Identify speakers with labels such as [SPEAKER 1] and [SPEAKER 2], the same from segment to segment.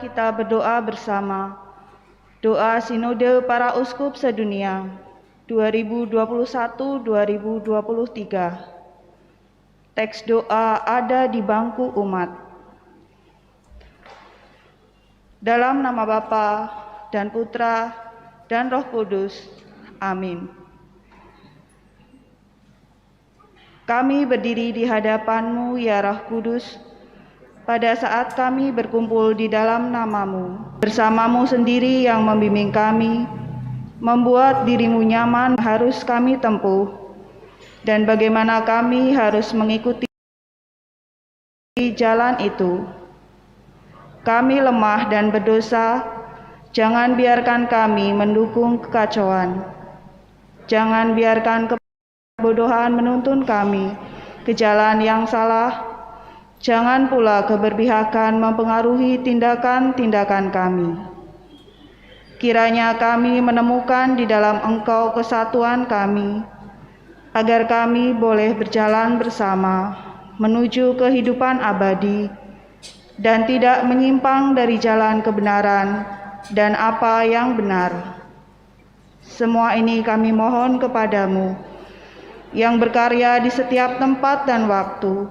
[SPEAKER 1] kita berdoa bersama. Doa Sinode Para Uskup Sedunia 2021-2023. Teks doa ada di bangku umat. Dalam nama Bapa dan Putra dan Roh Kudus. Amin. Kami berdiri di hadapan-Mu, ya Roh Kudus, pada saat kami berkumpul di dalam nama-Mu. Bersama-Mu sendiri yang membimbing kami, membuat diri-Mu nyaman harus kami tempuh, dan bagaimana kami harus mengikuti jalan itu. Kami lemah dan berdosa, jangan biarkan kami mendukung kekacauan. Jangan biarkan kebodohan menuntun kami ke jalan yang salah. Jangan pula keberpihakan mempengaruhi tindakan-tindakan kami. Kiranya kami menemukan di dalam Engkau kesatuan kami, agar kami boleh berjalan bersama menuju kehidupan abadi dan tidak menyimpang dari jalan kebenaran dan apa yang benar. Semua ini kami mohon kepadamu, yang berkarya di setiap tempat dan waktu,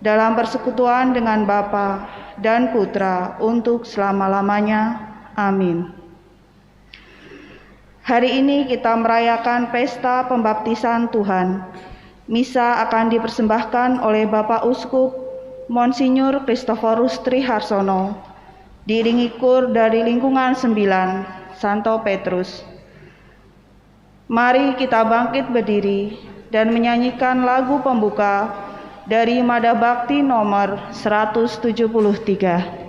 [SPEAKER 1] dalam persekutuan dengan Bapa dan Putra untuk selama-lamanya. Amin. Hari ini kita merayakan pesta pembaptisan Tuhan. Misa akan dipersembahkan oleh Bapak Uskup Monsinyur Kristoforus Triharsono, diiringi kur dari lingkungan 9 Santo Petrus. Mari kita bangkit berdiri dan menyanyikan lagu pembuka dari Mada Bakti nomor 173.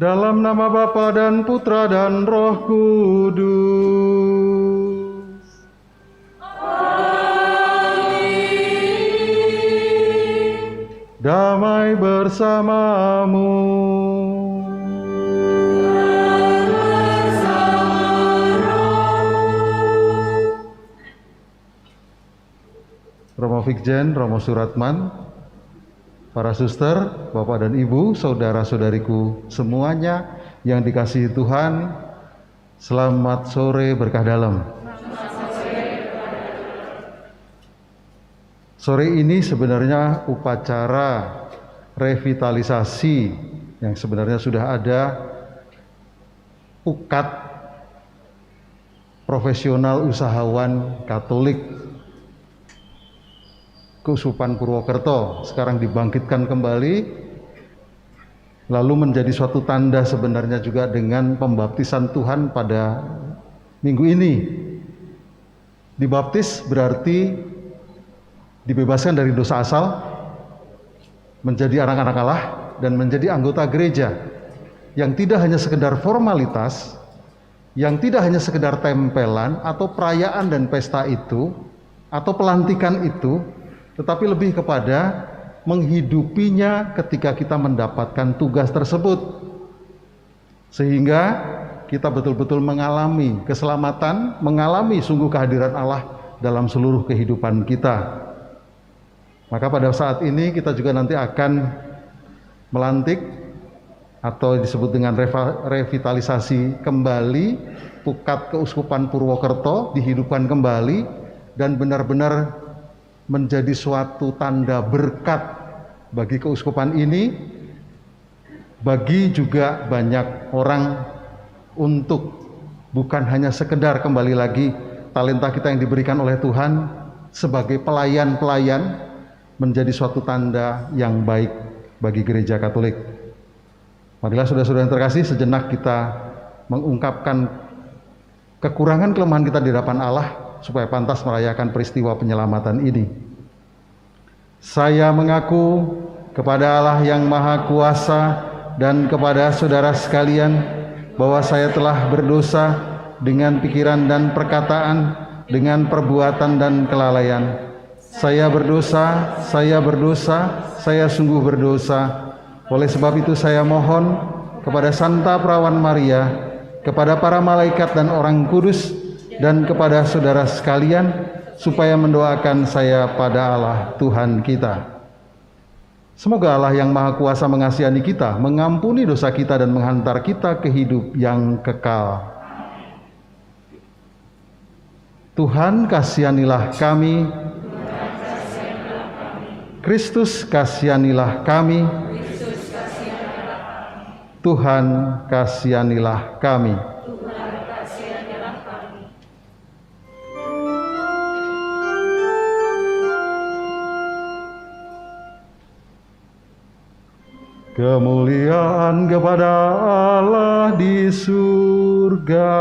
[SPEAKER 2] Dalam nama Bapa dan Putra dan Roh Kudus. Amin. Damai bersamamu. Romo Vikjen, Romo Suratman, para suster, Bapak dan Ibu, saudara-saudariku semuanya yang dikasihi Tuhan, selamat sore berkah dalam. Sore ini sebenarnya upacara revitalisasi yang sebenarnya sudah ada pukat profesional usahawan Katolik Keuskupan Purwokerto sekarang dibangkitkan kembali, lalu menjadi suatu tanda sebenarnya juga dengan pembaptisan Tuhan pada minggu ini. Dibaptis berarti dibebaskan dari dosa asal, menjadi anak-anak Allah, dan menjadi anggota gereja yang tidak hanya sekedar formalitas, yang tidak hanya sekedar tempelan atau perayaan dan pesta itu, atau pelantikan itu, tetapi lebih kepada menghidupinya ketika kita mendapatkan tugas tersebut, sehingga kita betul-betul mengalami keselamatan, mengalami sungguh kehadiran Allah dalam seluruh kehidupan kita. Maka pada saat ini kita juga nanti akan melantik atau disebut dengan revitalisasi kembali Pukat Keuskupan Purwokerto, dihidupkan kembali dan benar-benar menjadi suatu tanda berkat bagi keuskupan ini, bagi juga banyak orang, untuk bukan hanya sekedar kembali lagi talenta kita yang diberikan oleh Tuhan sebagai pelayan-pelayan, menjadi suatu tanda yang baik bagi gereja Katolik. Marilah saudara-saudara yang terkasih, sejenak kita mengungkapkan kekurangan kelemahan kita di hadapan Allah supaya pantas merayakan peristiwa penyelamatan ini. Saya mengaku kepada Allah yang Maha Kuasa dan kepada saudara sekalian bahwa saya telah berdosa dengan pikiran dan perkataan, dengan perbuatan dan kelalaian. Saya berdosa, saya sungguh berdosa. Oleh sebab itu saya mohon kepada Santa Perawan Maria, kepada para malaikat dan orang kudus, dan kepada saudara sekalian, supaya mendoakan saya pada Allah Tuhan kita. Semoga Allah yang Maha Kuasa mengasihani kita, mengampuni dosa kita, dan menghantar kita ke hidup yang kekal. Tuhan kasihanilah kami. Kristus kasihanilah kami. Tuhan kasihanilah kami. Kemuliaan kepada Allah di surga.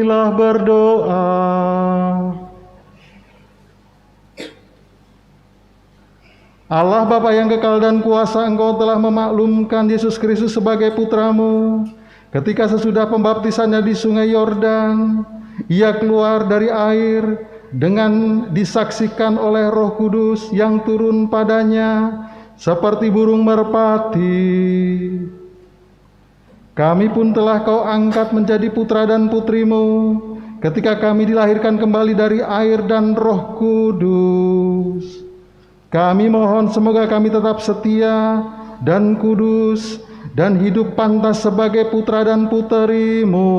[SPEAKER 2] Marilah berdoa. Allah Bapa yang kekal dan kuasa, Engkau telah memaklumkan Yesus Kristus sebagai Putra-Mu. Ketika sesudah pembaptisannya di sungai Yordan, Ia keluar dari air dengan disaksikan oleh Roh Kudus yang turun padanya seperti burung merpati. Kami pun telah Kau angkat menjadi putra dan putri-Mu ketika kami dilahirkan kembali dari air dan Roh Kudus. Kami mohon semoga kami tetap setia dan kudus dan hidup pantas sebagai putra dan puteri-Mu.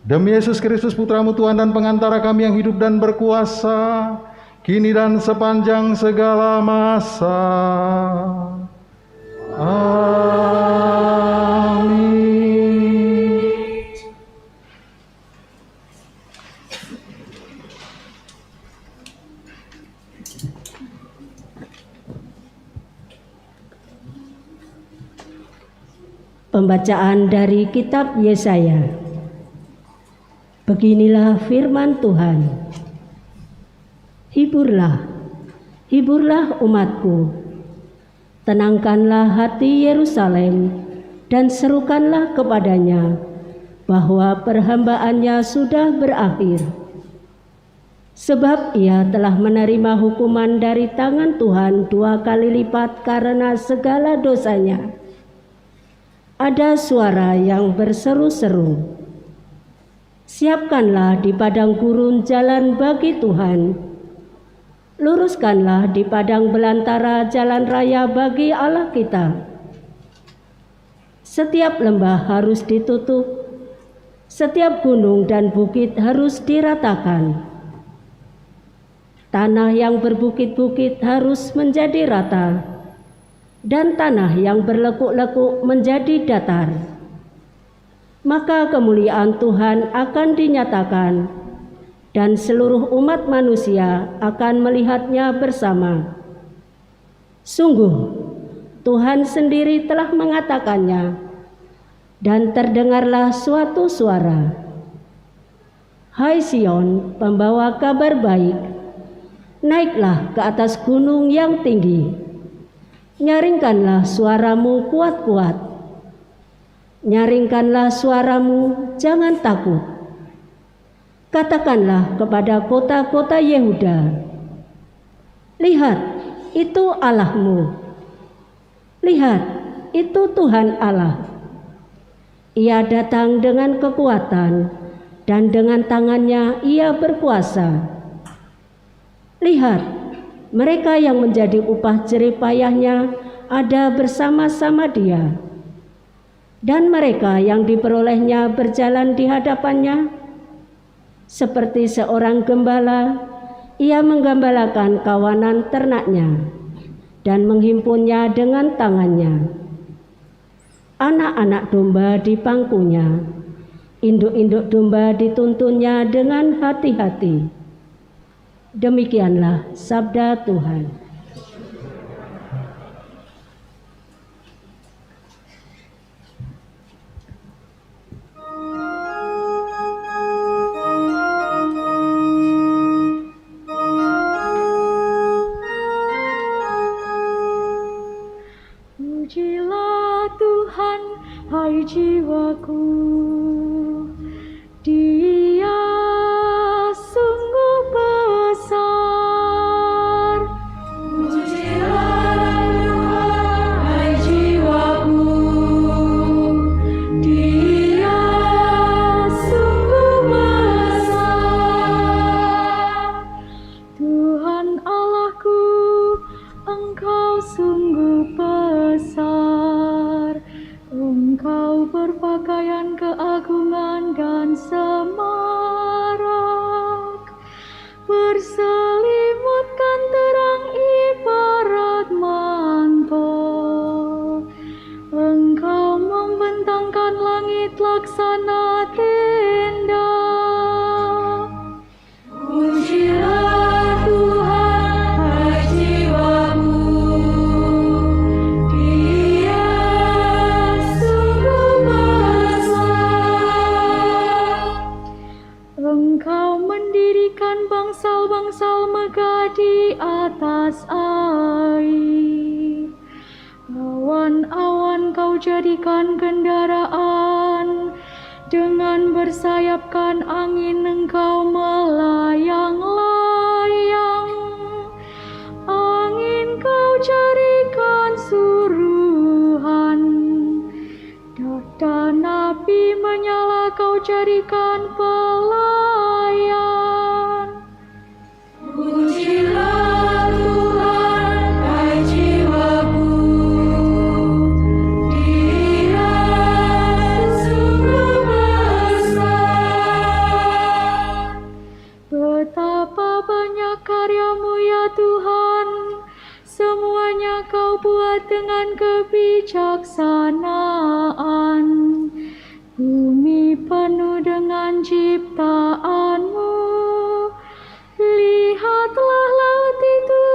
[SPEAKER 2] Demi Yesus Kristus Putra-Mu Tuhan dan pengantara kami yang hidup dan berkuasa, kini dan sepanjang segala masa. Amin.
[SPEAKER 3] Pembacaan dari kitab Yesaya. Beginilah firman Tuhan. Hiburlah, hiburlah umatku. Tenangkanlah hati Yerusalem dan serukanlah kepadanya bahwa perhambaannya sudah berakhir. Sebab ia telah menerima hukuman dari tangan Tuhan 2 kali lipat karena segala dosanya. Ada suara yang berseru-seru, siapkanlah di padang gurun jalan bagi Tuhan, luruskanlah di padang belantara jalan raya bagi Allah kita. Setiap lembah harus ditutup, setiap gunung dan bukit harus diratakan. Tanah yang berbukit-bukit harus menjadi rata, dan tanah yang berlekuk-lekuk menjadi datar. Maka kemuliaan Tuhan akan dinyatakan, dan seluruh umat manusia akan melihatnya bersama. Sungguh, Tuhan sendiri telah mengatakannya, dan terdengarlah suatu suara. Hai Sion, pembawa kabar baik, naiklah ke atas gunung yang tinggi. Nyaringkanlah suaramu kuat-kuat. Nyaringkanlah suaramu, jangan takut. Katakanlah kepada kota-kota Yehuda, lihat, itu Allahmu. Lihat, itu Tuhan Allah. Ia datang dengan kekuatan, dan dengan tangannya ia berkuasa. Lihat, mereka yang menjadi upah jerih payahnya ada bersama-sama Dia, dan mereka yang diperolehnya berjalan di hadapannya. Seperti seorang gembala, ia menggembalakan kawanan ternaknya dan menghimpunnya dengan tangannya. Anak-anak domba di pangkunya, induk-induk domba dituntunnya dengan hati-hati. Demikianlah sabda Tuhan.
[SPEAKER 4] Pujilah Tuhan, hai jiwaku, Dia sungguh besar. Pujilah Tuhan, hai jiwaku, Dia sungguh besar. Tuhan Allahku, Engkau sungguh besar. Engkau berpakaian keagungan dan semarak, berselimutkan terang ibarat mantel. Engkau membentangkan langit laksana tenda. Pujilah Tuhan, hai jiwaku, Dia sungguh besar. jadikan bangsal-bangsal megah di atas air. Awan-awan kau jadikan kendaraan, dengan bersayapkan angin engkau melayang-layang. Angin kau jadikan suruhan, dan api menyala kau jadikan pelayan. Pujilah Tuhan, hai jiwaku, Dia sungguh besar. Betapa banyak karyamu ya Tuhan, semuanya kau buat dengan kebijaksanaan. Bumi penuh dengan ciptaanmu. Lihatlah laut itu,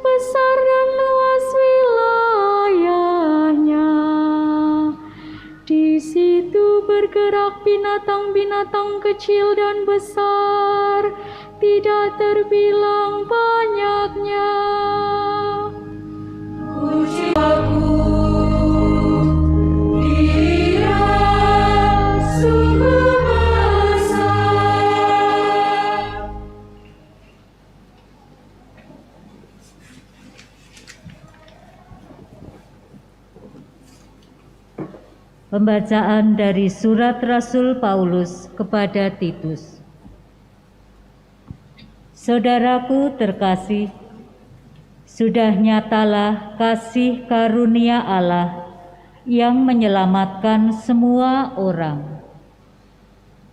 [SPEAKER 4] besar dan luas wilayahnya. Di situ bergerak binatang-binatang kecil dan besar, tidak terbilang banyaknya. Puji aku, Dia sungguh besar.
[SPEAKER 5] Pembacaan dari surat Rasul Paulus kepada Titus. Saudaraku terkasih, sudah nyatalah kasih karunia Allah yang menyelamatkan semua orang.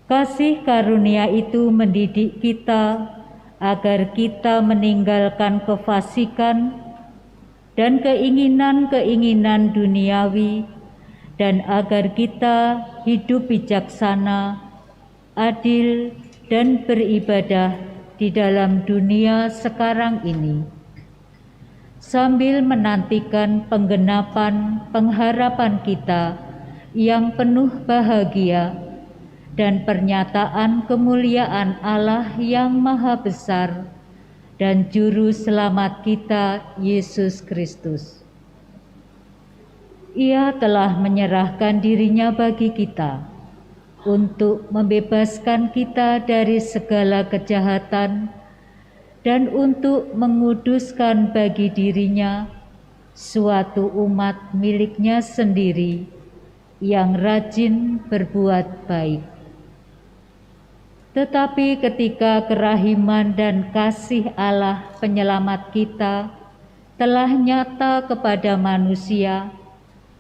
[SPEAKER 5] Kasih karunia itu mendidik kita agar kita meninggalkan kefasikan dan keinginan-keinginan duniawi, dan agar kita hidup bijaksana, adil, dan beribadah di dalam dunia sekarang ini, sambil menantikan penggenapan pengharapan kita yang penuh bahagia dan pernyataan kemuliaan Allah yang Maha Besar dan Juru Selamat kita, Yesus Kristus. Ia telah menyerahkan dirinya bagi kita untuk membebaskan kita dari segala kejahatan dan untuk menguduskan bagi dirinya suatu umat miliknya sendiri yang rajin berbuat baik. Tetapi ketika kerahiman dan kasih Allah penyelamat kita telah nyata kepada manusia,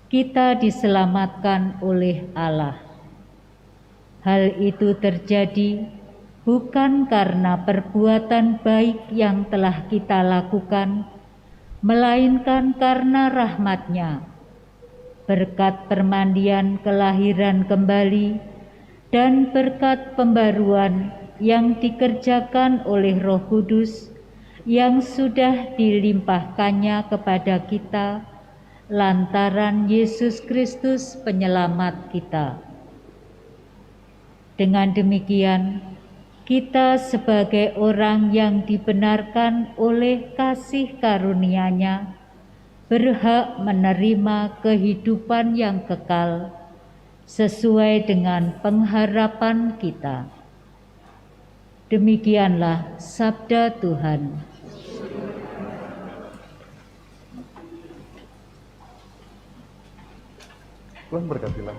[SPEAKER 5] kita diselamatkan oleh Allah. Hal itu terjadi bukan karena perbuatan baik yang telah kita lakukan, melainkan karena rahmat-Nya, berkat permandian kelahiran kembali dan berkat pembaruan yang dikerjakan oleh Roh Kudus yang sudah dilimpahkannya kepada kita lantaran Yesus Kristus penyelamat kita. Dengan demikian, kita sebagai orang yang dibenarkan oleh kasih karunia-Nya berhak menerima kehidupan yang kekal sesuai dengan pengharapan kita. Demikianlah sabda Tuhan.
[SPEAKER 2] Tuhan berkatilah.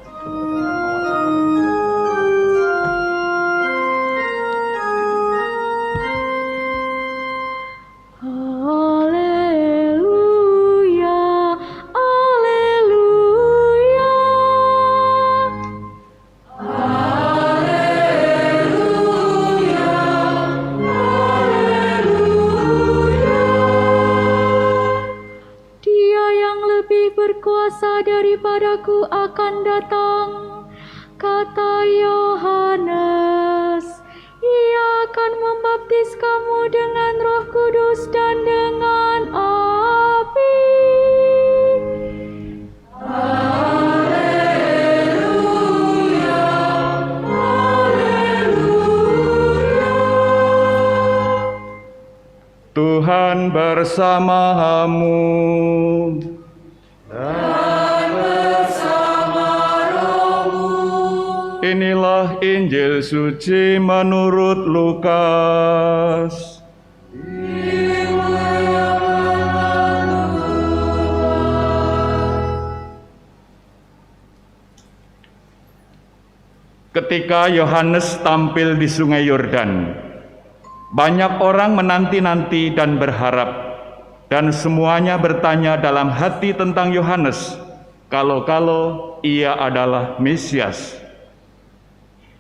[SPEAKER 4] Daripadaku akan datang, kata Yohanes. Ia akan membaptis kamu dengan Roh Kudus dan dengan api. Haleluya, haleluya.
[SPEAKER 6] Tuhan bersamamu. Inilah Injil suci menurut Lukas. Ketika Yohanes tampil di Sungai Yordan, banyak orang menanti-nanti dan berharap, dan semuanya bertanya dalam hati tentang Yohanes, kalau-kalau ia adalah Mesias.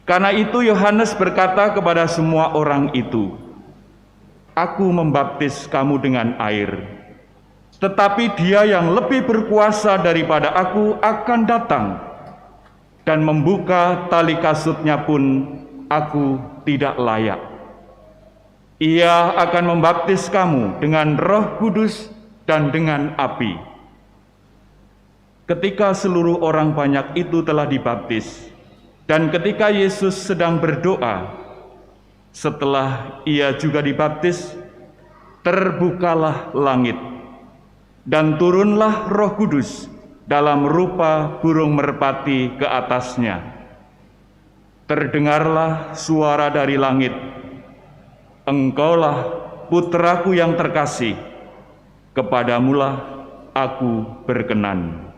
[SPEAKER 6] Karena itu Yohanes berkata kepada semua orang itu, "Aku membaptis kamu dengan air, tetapi Dia yang lebih berkuasa daripada aku akan datang, dan membuka tali kasutnya pun aku tidak layak. Ia akan membaptis kamu dengan Roh Kudus dan dengan api." Ketika seluruh orang banyak itu telah dibaptis, dan ketika Yesus sedang berdoa, setelah ia juga dibaptis, terbukalah langit, dan turunlah Roh Kudus dalam rupa burung merpati ke atasnya. Terdengarlah suara dari langit, "Engkaulah putraku yang terkasih, kepadamulah aku berkenan."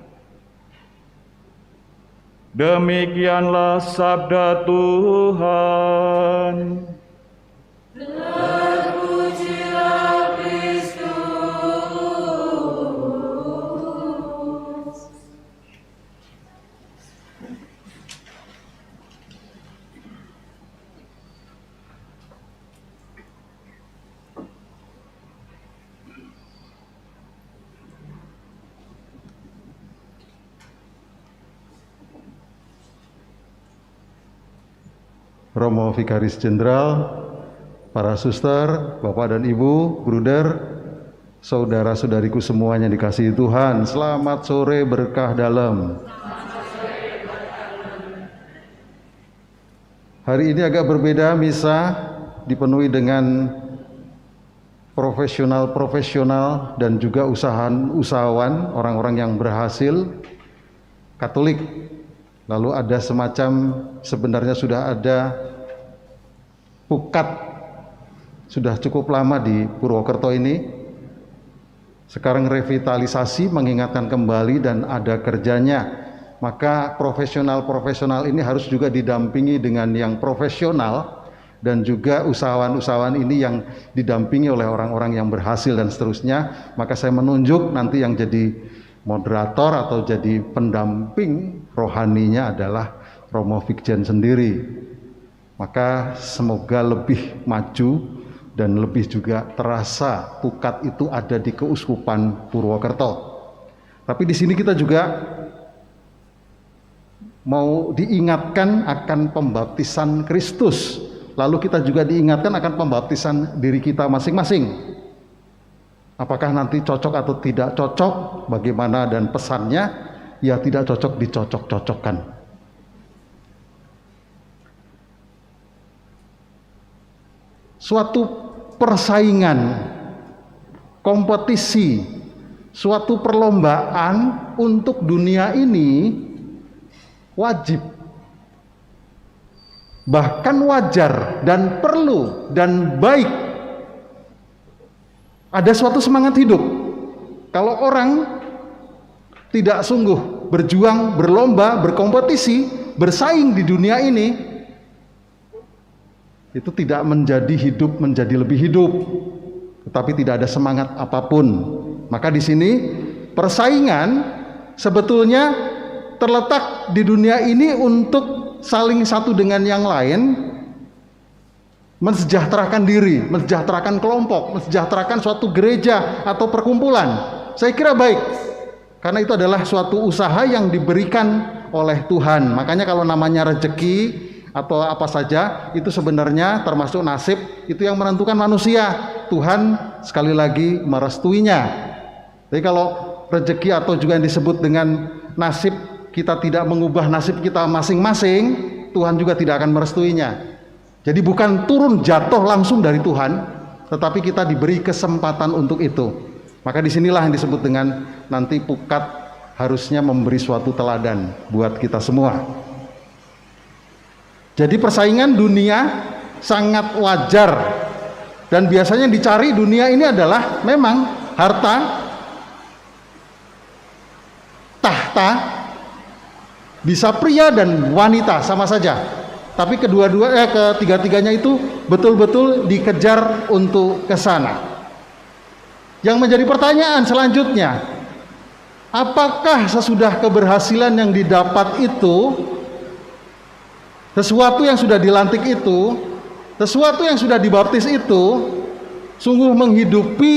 [SPEAKER 6] Demikianlah sabda Tuhan.
[SPEAKER 4] Terpujilah Kristus.
[SPEAKER 2] Romo Vikaris Jenderal, para suster, Bapak dan Ibu, bruder, saudara-saudariku semuanya dikasihi Tuhan, selamat sore berkah dalam. Hari ini agak berbeda, misa dipenuhi dengan profesional-profesional dan juga usahawan, orang-orang yang berhasil, Katolik. Lalu ada semacam, sebenarnya sudah ada pukat, sudah cukup lama di Purwokerto ini. Sekarang revitalisasi, mengingatkan kembali dan ada kerjanya. Maka profesional-profesional ini harus juga didampingi dengan yang profesional, dan juga usahawan-usahawan ini yang didampingi oleh orang-orang yang berhasil dan seterusnya. Maka saya menunjuk nanti yang jadi moderator atau jadi pendamping rohaninya adalah Romo Vikjen sendiri. Maka semoga lebih maju dan lebih juga terasa pukat itu ada di Keuskupan Purwokerto. Tapi di sini kita juga mau diingatkan akan pembaptisan Kristus. Lalu kita juga diingatkan akan pembaptisan diri kita masing-masing. Apakah nanti cocok atau tidak cocok, bagaimana dan pesannya, ya tidak cocok dicocok-cocokkan. Suatu persaingan, kompetisi, suatu perlombaan untuk dunia ini wajib, bahkan wajar dan perlu dan baik. Ada suatu semangat hidup. Kalau orang tidak sungguh berjuang, berlomba, berkompetisi, bersaing di dunia ini, itu tidak menjadi hidup menjadi lebih hidup, tetapi tidak ada semangat apapun. Maka di sini persaingan sebetulnya terletak di dunia ini untuk saling satu dengan yang lain, mensejahterakan diri, mensejahterakan kelompok, mensejahterakan suatu gereja atau perkumpulan. Saya kira baik, karena itu adalah suatu usaha yang diberikan oleh Tuhan. Makanya kalau namanya rezeki atau apa saja, itu sebenarnya termasuk nasib, itu yang menentukan manusia. Tuhan sekali lagi merestuinya. Jadi kalau rezeki atau juga yang disebut dengan nasib, kita tidak mengubah nasib kita masing-masing, Tuhan juga tidak akan merestuinya. Jadi bukan turun jatuh langsung dari Tuhan, tetapi kita diberi kesempatan untuk itu. Maka disinilah yang disebut dengan nanti pukat harusnya memberi suatu teladan buat kita semua. Jadi persaingan dunia sangat wajar, dan biasanya yang dicari dunia ini adalah memang harta, tahta, bisa pria dan wanita sama saja. Tapi ketiga-tiganya itu betul-betul dikejar untuk ke sana. Yang menjadi pertanyaan selanjutnya, apakah sesudah keberhasilan yang didapat itu, sesuatu yang sudah dilantik itu, sesuatu yang sudah dibaptis itu, sungguh menghidupi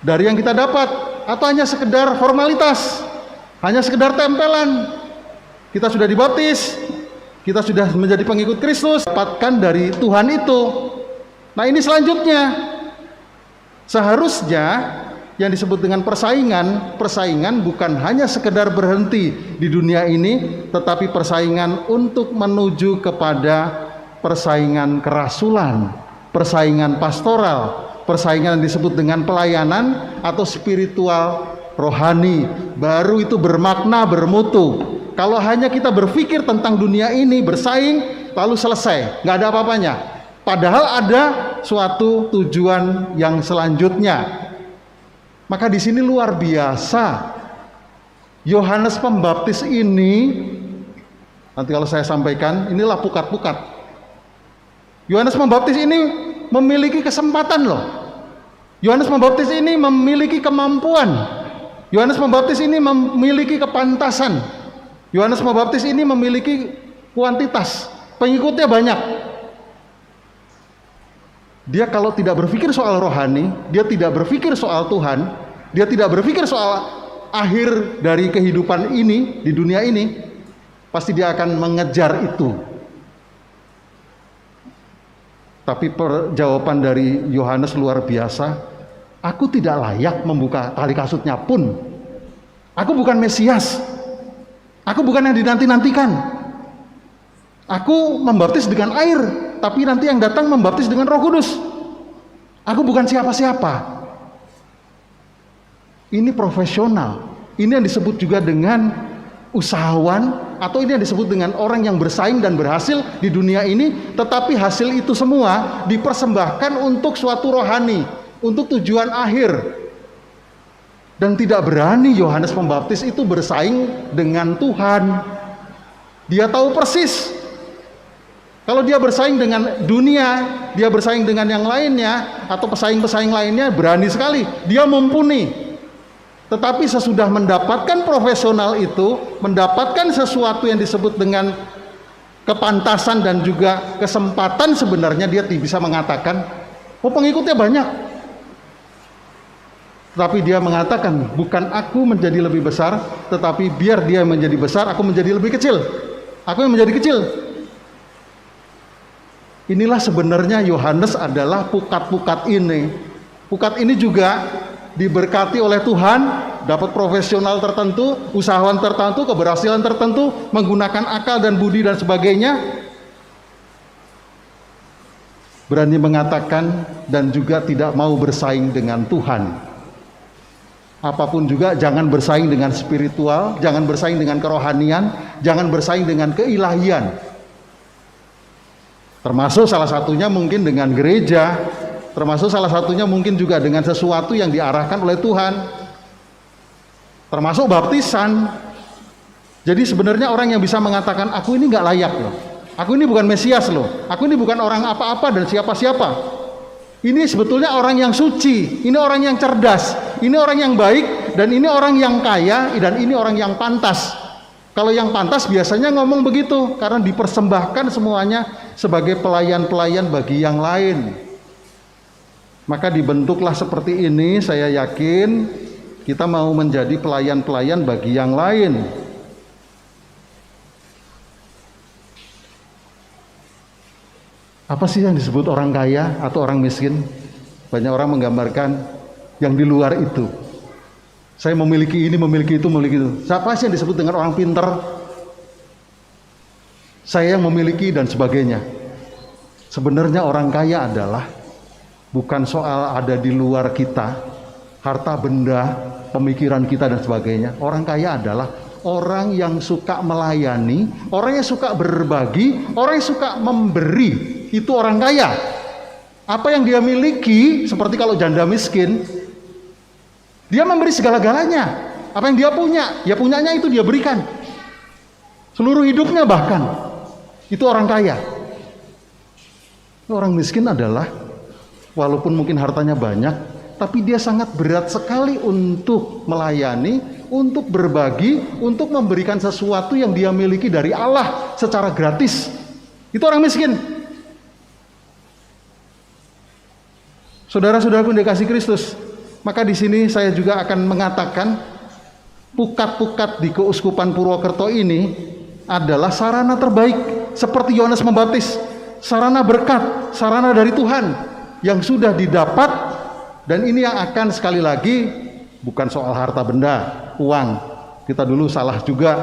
[SPEAKER 2] dari yang kita dapat, atau hanya sekedar formalitas, hanya sekedar tempelan? Kita sudah dibaptis, kita sudah menjadi pengikut Kristus, dapatkan dari Tuhan itu. Nah, ini selanjutnya. Seharusnya yang disebut dengan persaingan bukan hanya sekedar berhenti di dunia ini, tetapi persaingan untuk menuju kepada persaingan kerasulan, persaingan pastoral, persaingan yang disebut dengan pelayanan atau spiritual rohani. Baru itu bermakna, bermutu. Kalau hanya kita berpikir tentang dunia ini, bersaing, lalu selesai, nggak ada apa-apanya. Padahal ada suatu tujuan yang selanjutnya. Maka di sini luar biasa. Yohanes Pembaptis ini, nanti kalau saya sampaikan, inilah pukat-pukat. Yohanes Pembaptis ini memiliki kesempatan loh. Yohanes Pembaptis ini memiliki kemampuan. Yohanes Pembaptis ini memiliki kepantasan. Yohanes Pembaptis ini memiliki kuantitas, pengikutnya banyak. Dia kalau tidak berpikir soal rohani, dia tidak berpikir soal Tuhan, dia tidak berpikir soal akhir dari kehidupan ini, di dunia ini, pasti dia akan mengejar itu. Tapi jawaban dari Yohanes luar biasa. Aku tidak layak membuka tali kasutnya pun. Aku bukan Mesias. Aku bukan yang dinanti-nantikan. Aku membaptis dengan air, tapi nanti yang datang membaptis dengan Roh Kudus. Aku bukan siapa-siapa. Ini profesional. Ini yang disebut juga dengan usahawan, atau ini yang disebut dengan orang yang bersaing dan berhasil di dunia ini, tetapi hasil itu semua dipersembahkan untuk suatu rohani, untuk tujuan akhir. Dan tidak berani Yohanes Pembaptis itu bersaing dengan Tuhan. Dia tahu persis, kalau dia bersaing dengan dunia, dia bersaing dengan yang lainnya, atau pesaing-pesaing lainnya, berani sekali, dia mumpuni. Tetapi sesudah mendapatkan profesional itu, mendapatkan sesuatu yang disebut dengan kepantasan dan juga kesempatan, sebenarnya dia bisa mengatakan, oh pengikutnya banyak. Tetapi dia mengatakan, bukan aku menjadi lebih besar, tetapi biar dia menjadi besar, aku menjadi lebih kecil. Aku yang menjadi kecil. Inilah sebenarnya Yohanes adalah pukat-pukat ini. Pukat ini juga diberkati oleh Tuhan, dapat profesional tertentu, usahawan tertentu, keberhasilan tertentu, menggunakan akal dan budi dan sebagainya. Berani mengatakan dan juga tidak mau bersaing dengan Tuhan. Apapun juga jangan bersaing dengan spiritual, jangan bersaing dengan kerohanian, jangan bersaing dengan keilahian. Termasuk salah satunya mungkin dengan gereja, termasuk salah satunya mungkin juga dengan sesuatu yang diarahkan oleh Tuhan, termasuk baptisan. Jadi sebenarnya orang yang bisa mengatakan, aku ini nggak layak loh, aku ini bukan Mesias loh, aku ini bukan orang apa-apa dan siapa-siapa, ini sebetulnya orang yang suci, ini orang yang cerdas, ini orang yang baik, dan ini orang yang kaya, dan ini orang yang pantas. Kalau yang pantas biasanya ngomong begitu, karena dipersembahkan semuanya sebagai pelayan-pelayan bagi yang lain. Maka dibentuklah seperti ini, saya yakin kita mau menjadi pelayan-pelayan bagi yang lain. Apa sih yang disebut orang kaya atau orang miskin? Banyak orang menggambarkan yang di luar itu. Saya memiliki ini, memiliki itu, memiliki itu. Siapa sih yang disebut dengan orang pintar? Saya yang memiliki dan sebagainya. Sebenarnya orang kaya adalah bukan soal ada di luar kita, harta benda, pemikiran kita dan sebagainya. Orang kaya adalah orang yang suka melayani, orang yang suka berbagi, orang yang suka memberi. Itu orang kaya. Apa yang dia miliki, seperti kalau janda miskin, dia memberi segala-galanya. Apa yang dia punya, ya punyanya itu dia berikan. Seluruh hidupnya bahkan. Itu orang kaya. Orang miskin adalah, walaupun mungkin hartanya banyak, tapi dia sangat berat sekali untuk melayani, untuk berbagi, untuk memberikan sesuatu yang dia miliki dari Allah secara gratis. Itu orang miskin. Saudara-saudaraku yang dikasihi Kristus, maka di sini saya juga akan mengatakan pukat-pukat di Keuskupan Purwokerto ini adalah sarana terbaik, seperti Yohanes Pembaptis, sarana berkat, sarana dari Tuhan yang sudah didapat, dan ini yang akan sekali lagi bukan soal harta benda, uang. Kita dulu salah juga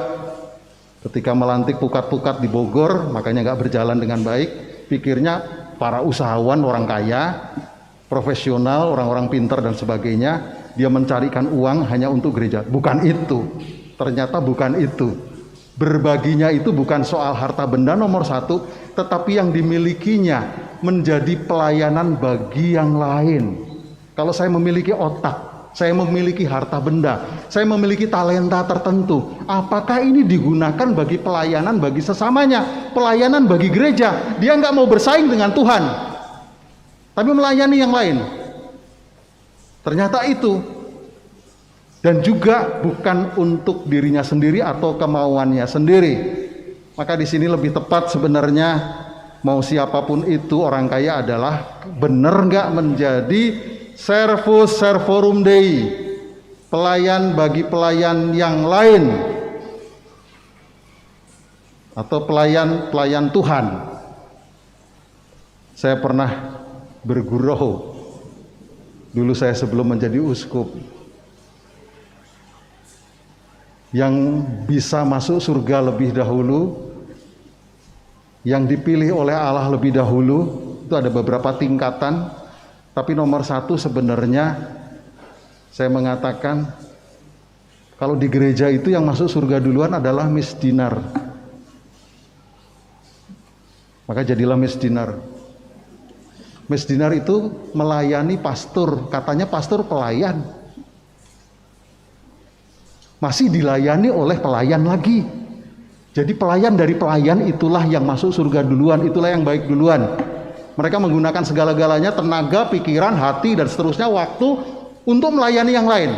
[SPEAKER 2] ketika melantik pukat-pukat di Bogor, makanya nggak berjalan dengan baik. Pikirnya para usahawan, orang kaya, profesional, orang-orang pintar dan sebagainya, dia mencarikan uang hanya untuk gereja. Bukan itu. Ternyata bukan itu. Berbaginya itu bukan soal harta benda nomor satu, tetapi yang dimilikinya menjadi pelayanan bagi yang lain. Kalau saya memiliki otak, saya memiliki harta benda, saya memiliki talenta tertentu, apakah ini digunakan bagi pelayanan bagi sesamanya, pelayanan bagi gereja? Dia nggak mau bersaing dengan Tuhan, tapi melayani yang lain. Ternyata itu. Dan juga bukan untuk dirinya sendiri atau kemauannya sendiri. Maka di sini lebih tepat sebenarnya, mau siapapun itu orang kaya adalah benar nggak menjadi servus servorum Dei, pelayan bagi pelayan yang lain, atau pelayan Tuhan. Saya pernah bergurau dulu saya sebelum menjadi uskup, yang bisa masuk surga lebih dahulu, yang dipilih oleh Allah lebih dahulu, itu ada beberapa tingkatan. Tapi nomor satu sebenarnya saya mengatakan, kalau di gereja itu yang masuk surga duluan adalah misdinar. Maka jadilah misdinar. Misdinar itu melayani pastor, katanya pastor pelayan. Masih dilayani oleh pelayan lagi. Jadi pelayan dari pelayan itulah yang masuk surga duluan, itulah yang baik duluan. Mereka menggunakan segala-galanya, tenaga, pikiran, hati, dan seterusnya, waktu untuk melayani yang lain.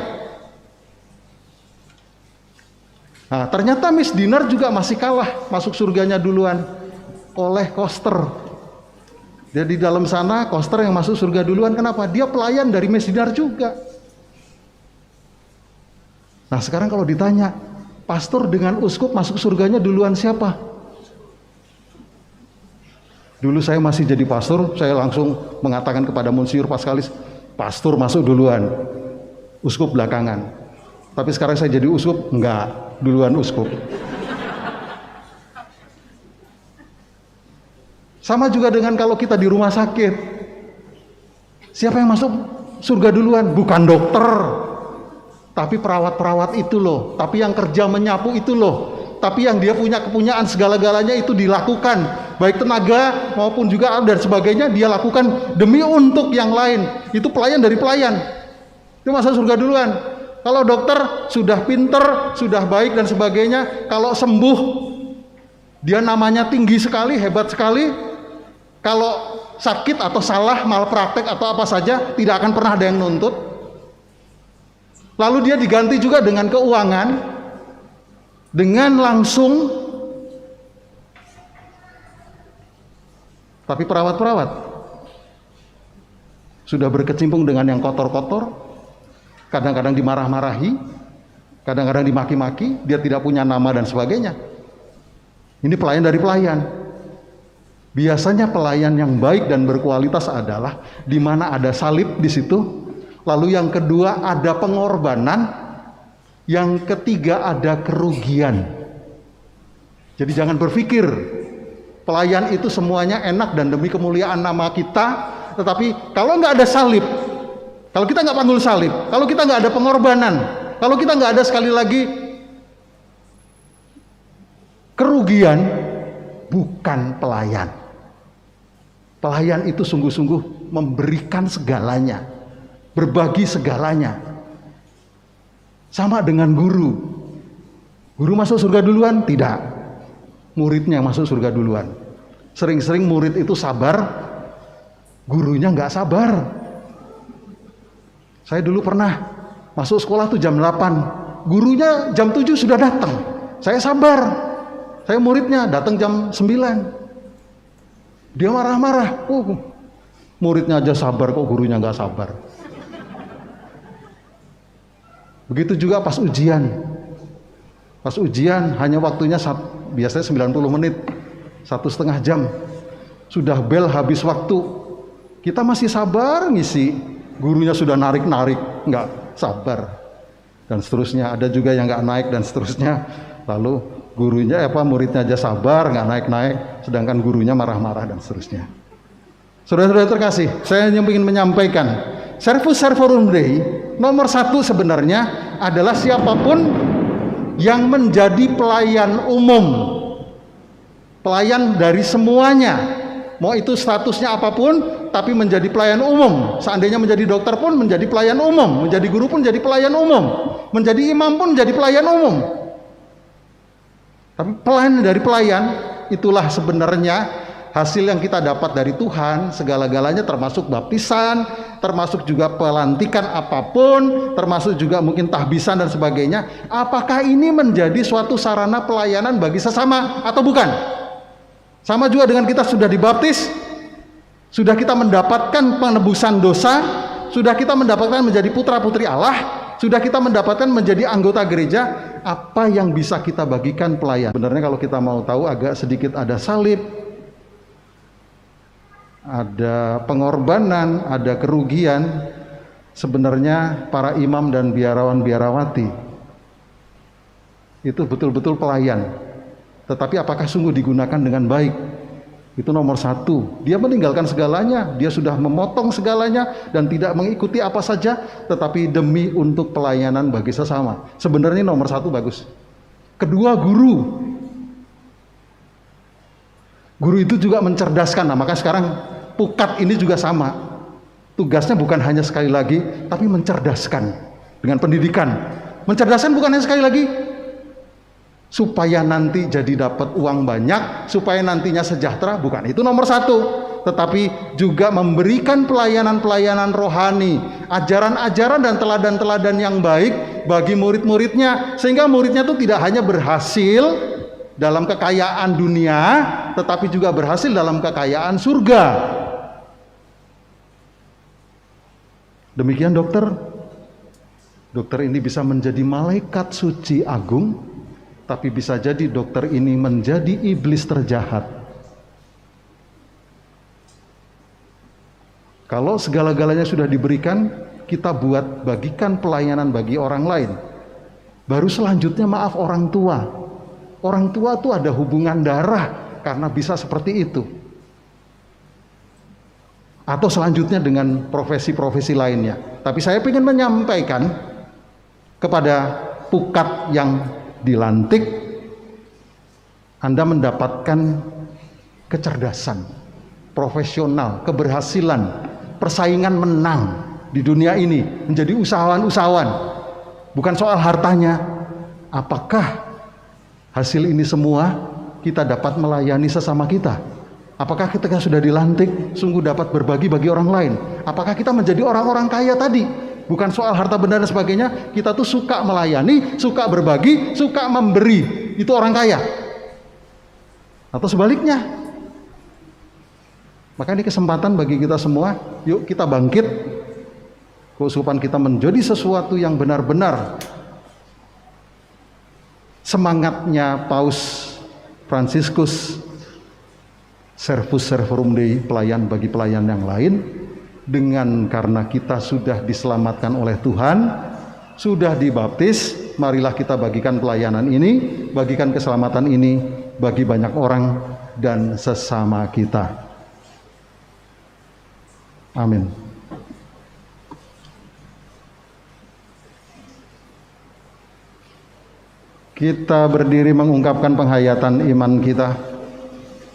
[SPEAKER 2] Nah, ternyata misdinar juga masih kalah masuk surganya duluan oleh koster. Jadi di dalam sana koster yang masuk surga duluan. Kenapa? Dia pelayan dari misdinar juga. Nah sekarang kalau ditanya, pastor dengan uskup masuk surganya duluan siapa? Dulu saya masih jadi pastor, saya langsung mengatakan kepada Monsiur Paskalis, pastor masuk duluan, uskup belakangan. Tapi sekarang saya jadi uskup, enggak, duluan uskup. Sama juga dengan kalau kita di rumah sakit. Siapa yang masuk surga duluan? Bukan dokter, tapi perawat-perawat itu loh, tapi yang kerja menyapu itu loh, tapi yang dia punya kepunyaan segala-galanya itu dilakukan, baik tenaga maupun juga dan sebagainya, dia lakukan demi untuk yang lain. Itu pelayan dari pelayan. Itu masuk surga duluan. Kalau dokter sudah pinter, sudah baik dan sebagainya, kalau sembuh dia namanya tinggi sekali, hebat sekali. Kalau sakit atau salah, malpraktek atau apa saja, tidak akan pernah ada yang nuntut. Lalu dia diganti juga dengan keuangan, dengan langsung. Tapi perawat-perawat sudah berkecimpung dengan yang kotor-kotor, kadang-kadang dimarah-marahi, kadang-kadang dimaki-maki, dia tidak punya nama dan sebagainya. Ini pelayan dari pelayan. Biasanya pelayan yang baik dan berkualitas adalah di mana ada salib di situ. Lalu yang kedua ada pengorbanan, yang ketiga ada kerugian. Jadi jangan berpikir pelayan itu semuanya enak dan demi kemuliaan nama kita, Tetapi kalau nggak ada salib, kalau kita nggak panggul salib, kalau kita nggak ada pengorbanan, kalau kita nggak ada sekali lagi kerugian, bukan pelayan. Pelayan itu sungguh-sungguh memberikan segalanya, berbagi segalanya. Sama dengan guru. Guru masuk surga duluan? Tidak. Muridnya yang masuk surga duluan. Sering-sering murid itu sabar, gurunya nggak sabar. Saya dulu pernah masuk sekolah tuh jam 8, gurunya jam 7 sudah datang. Saya sabar, saya muridnya datang jam 9. Dia marah-marah, muridnya aja sabar kok gurunya nggak sabar. Begitu juga pas ujian. Pas ujian hanya waktunya biasanya 90 menit, 1,5 jam. Sudah bel habis waktu, kita masih sabar ngisi. Gurunya sudah narik-narik, nggak sabar, dan seterusnya. Ada juga yang nggak naik dan seterusnya. Lalu gurunya muridnya aja sabar, nggak naik-naik, sedangkan gurunya marah-marah dan seterusnya. Saudara-saudara terkasih, saya ingin menyampaikan, Servus Servorum Dei nomor 1 sebenarnya adalah siapapun yang menjadi pelayan umum, pelayan dari semuanya. Mau itu statusnya apapun, tapi menjadi pelayan umum. Seandainya menjadi dokter pun menjadi pelayan umum, menjadi guru pun menjadi pelayan umum, menjadi imam pun menjadi pelayan umum. Tapi pelayan dari pelayan, itulah sebenarnya hasil yang kita dapat dari Tuhan, segala-galanya termasuk baptisan, termasuk juga pelantikan apapun, termasuk juga mungkin tahbisan dan sebagainya. Apakah ini menjadi suatu sarana pelayanan bagi sesama atau bukan? Sama juga dengan kita sudah dibaptis, sudah kita mendapatkan penebusan dosa, sudah kita mendapatkan menjadi putra-putri Allah, sudah kita mendapatkan menjadi anggota gereja, apa yang bisa kita bagikan pelayan? Sebenarnya kalau kita mau tahu agak sedikit ada salib, ada pengorbanan, ada kerugian. Sebenarnya para imam dan biarawan-biarawati itu betul-betul pelayan. Tetapi apakah sungguh digunakan dengan baik? Itu nomor 1. Dia meninggalkan segalanya, dia sudah memotong segalanya dan tidak mengikuti apa saja, tetapi demi untuk pelayanan bagi sesama. Sebenarnya nomor 1 bagus. Kedua, guru. Guru itu juga mencerdaskan. Nah, maka sekarang pukat ini juga sama. Tugasnya bukan hanya sekali lagi, tapi mencerdaskan dengan pendidikan. Mencerdaskan bukan hanya sekali lagi supaya nanti jadi dapat uang banyak, supaya nantinya sejahtera, bukan itu nomor 1, tetapi juga memberikan pelayanan-pelayanan rohani, ajaran-ajaran dan teladan-teladan yang baik bagi murid-muridnya, sehingga muridnya itu tidak hanya berhasil dalam kekayaan dunia, tetapi juga berhasil dalam kekayaan surga. Demikian dokter. Dokter ini bisa menjadi malaikat suci agung, tapi bisa jadi dokter ini menjadi iblis terjahat. Kalau segala-galanya sudah diberikan, kita buat bagikan pelayanan bagi orang lain. Baru selanjutnya maaf orang tua. Orang tua tuh ada hubungan darah karena bisa seperti itu. Atau selanjutnya dengan profesi-profesi lainnya. Tapi saya ingin menyampaikan kepada pukat yang dilantik, Anda mendapatkan kecerdasan, profesional, keberhasilan, persaingan menang di dunia ini, menjadi usahawan-usahawan. Bukan soal hartanya. Apakah hasil ini semua kita dapat melayani sesama kita? Apakah ketika sudah dilantik sungguh dapat berbagi bagi orang lain? Apakah kita menjadi orang-orang kaya tadi? Bukan soal harta benda dan sebagainya, kita tuh suka melayani, suka berbagi, suka memberi. Itu orang kaya. Atau sebaliknya. Maka ini kesempatan bagi kita semua, yuk kita bangkit. Keuskupan kita menjadi sesuatu yang benar-benar semangatnya Paus Fransiskus, Servus Servorum Dei, pelayan bagi pelayan yang lain. Dengan karena kita sudah diselamatkan oleh Tuhan, sudah dibaptis, marilah kita bagikan pelayanan ini, bagikan keselamatan ini bagi banyak orang dan sesama kita. Amin. Kita berdiri mengungkapkan penghayatan iman kita.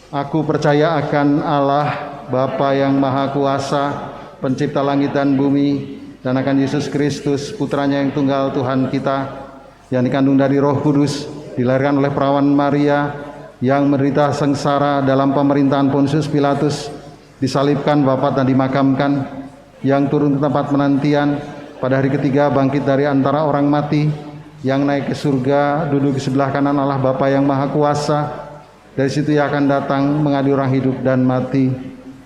[SPEAKER 2] Aku percaya akan Allah, Bapa yang Maha Kuasa, Pencipta langit dan bumi, dan akan Yesus Kristus, Putranya yang tunggal Tuhan kita, yang dikandung dari Roh Kudus, dilahirkan oleh perawan Maria, yang menderita sengsara dalam pemerintahan Pontius Pilatus, disalibkan, wafat dan dimakamkan, yang turun ke tempat penantian, pada hari ketiga bangkit dari antara orang mati, yang naik ke surga, duduk di sebelah kanan Allah Bapa yang Maha Kuasa. Dari situ ia akan datang mengadili orang hidup dan mati.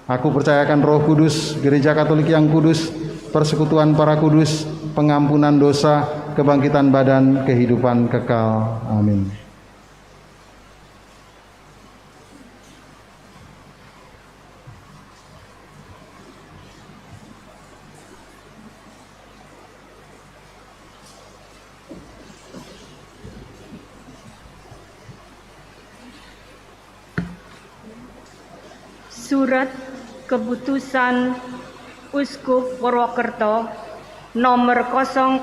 [SPEAKER 2] Aku percayakan Roh Kudus, Gereja Katolik yang kudus, persekutuan para kudus, pengampunan dosa, kebangkitan badan, kehidupan kekal. Amin.
[SPEAKER 7] Surat Keputusan Uskup Purwokerto nomor 001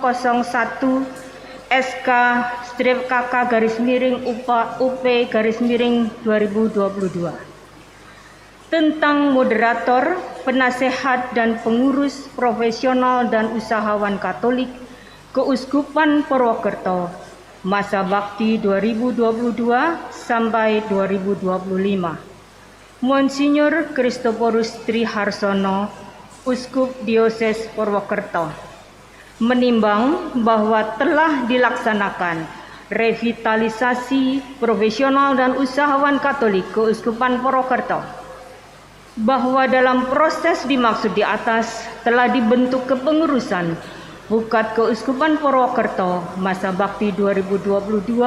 [SPEAKER 7] SK-KK-UP-2022 tentang moderator, penasehat dan pengurus profesional dan usahawan Katolik Keuskupan Purwokerto masa bakti 2022 sampai 2025. Monsinyur Christophorus Triharsono, Uskup Dioses Purwokerto, menimbang bahwa telah dilaksanakan revitalisasi profesional dan usahawan Katolik Keuskupan Purwokerto, bahwa dalam proses dimaksud di atas telah dibentuk kepengurusan Pukat Keuskupan Purwokerto masa bakti 2022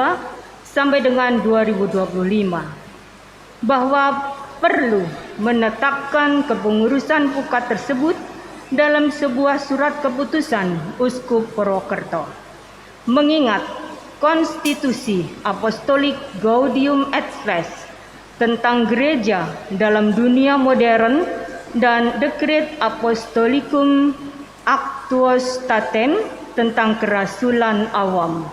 [SPEAKER 7] sampai dengan 2025, bahwa perlu menetapkan kepengurusan pukat tersebut dalam sebuah surat keputusan Uskup Purwokerto. Mengingat Konstitusi Apostolik Gaudium et Spes tentang gereja dalam dunia modern dan Dekret Apostolicum Actuositatem tentang kerasulan awam.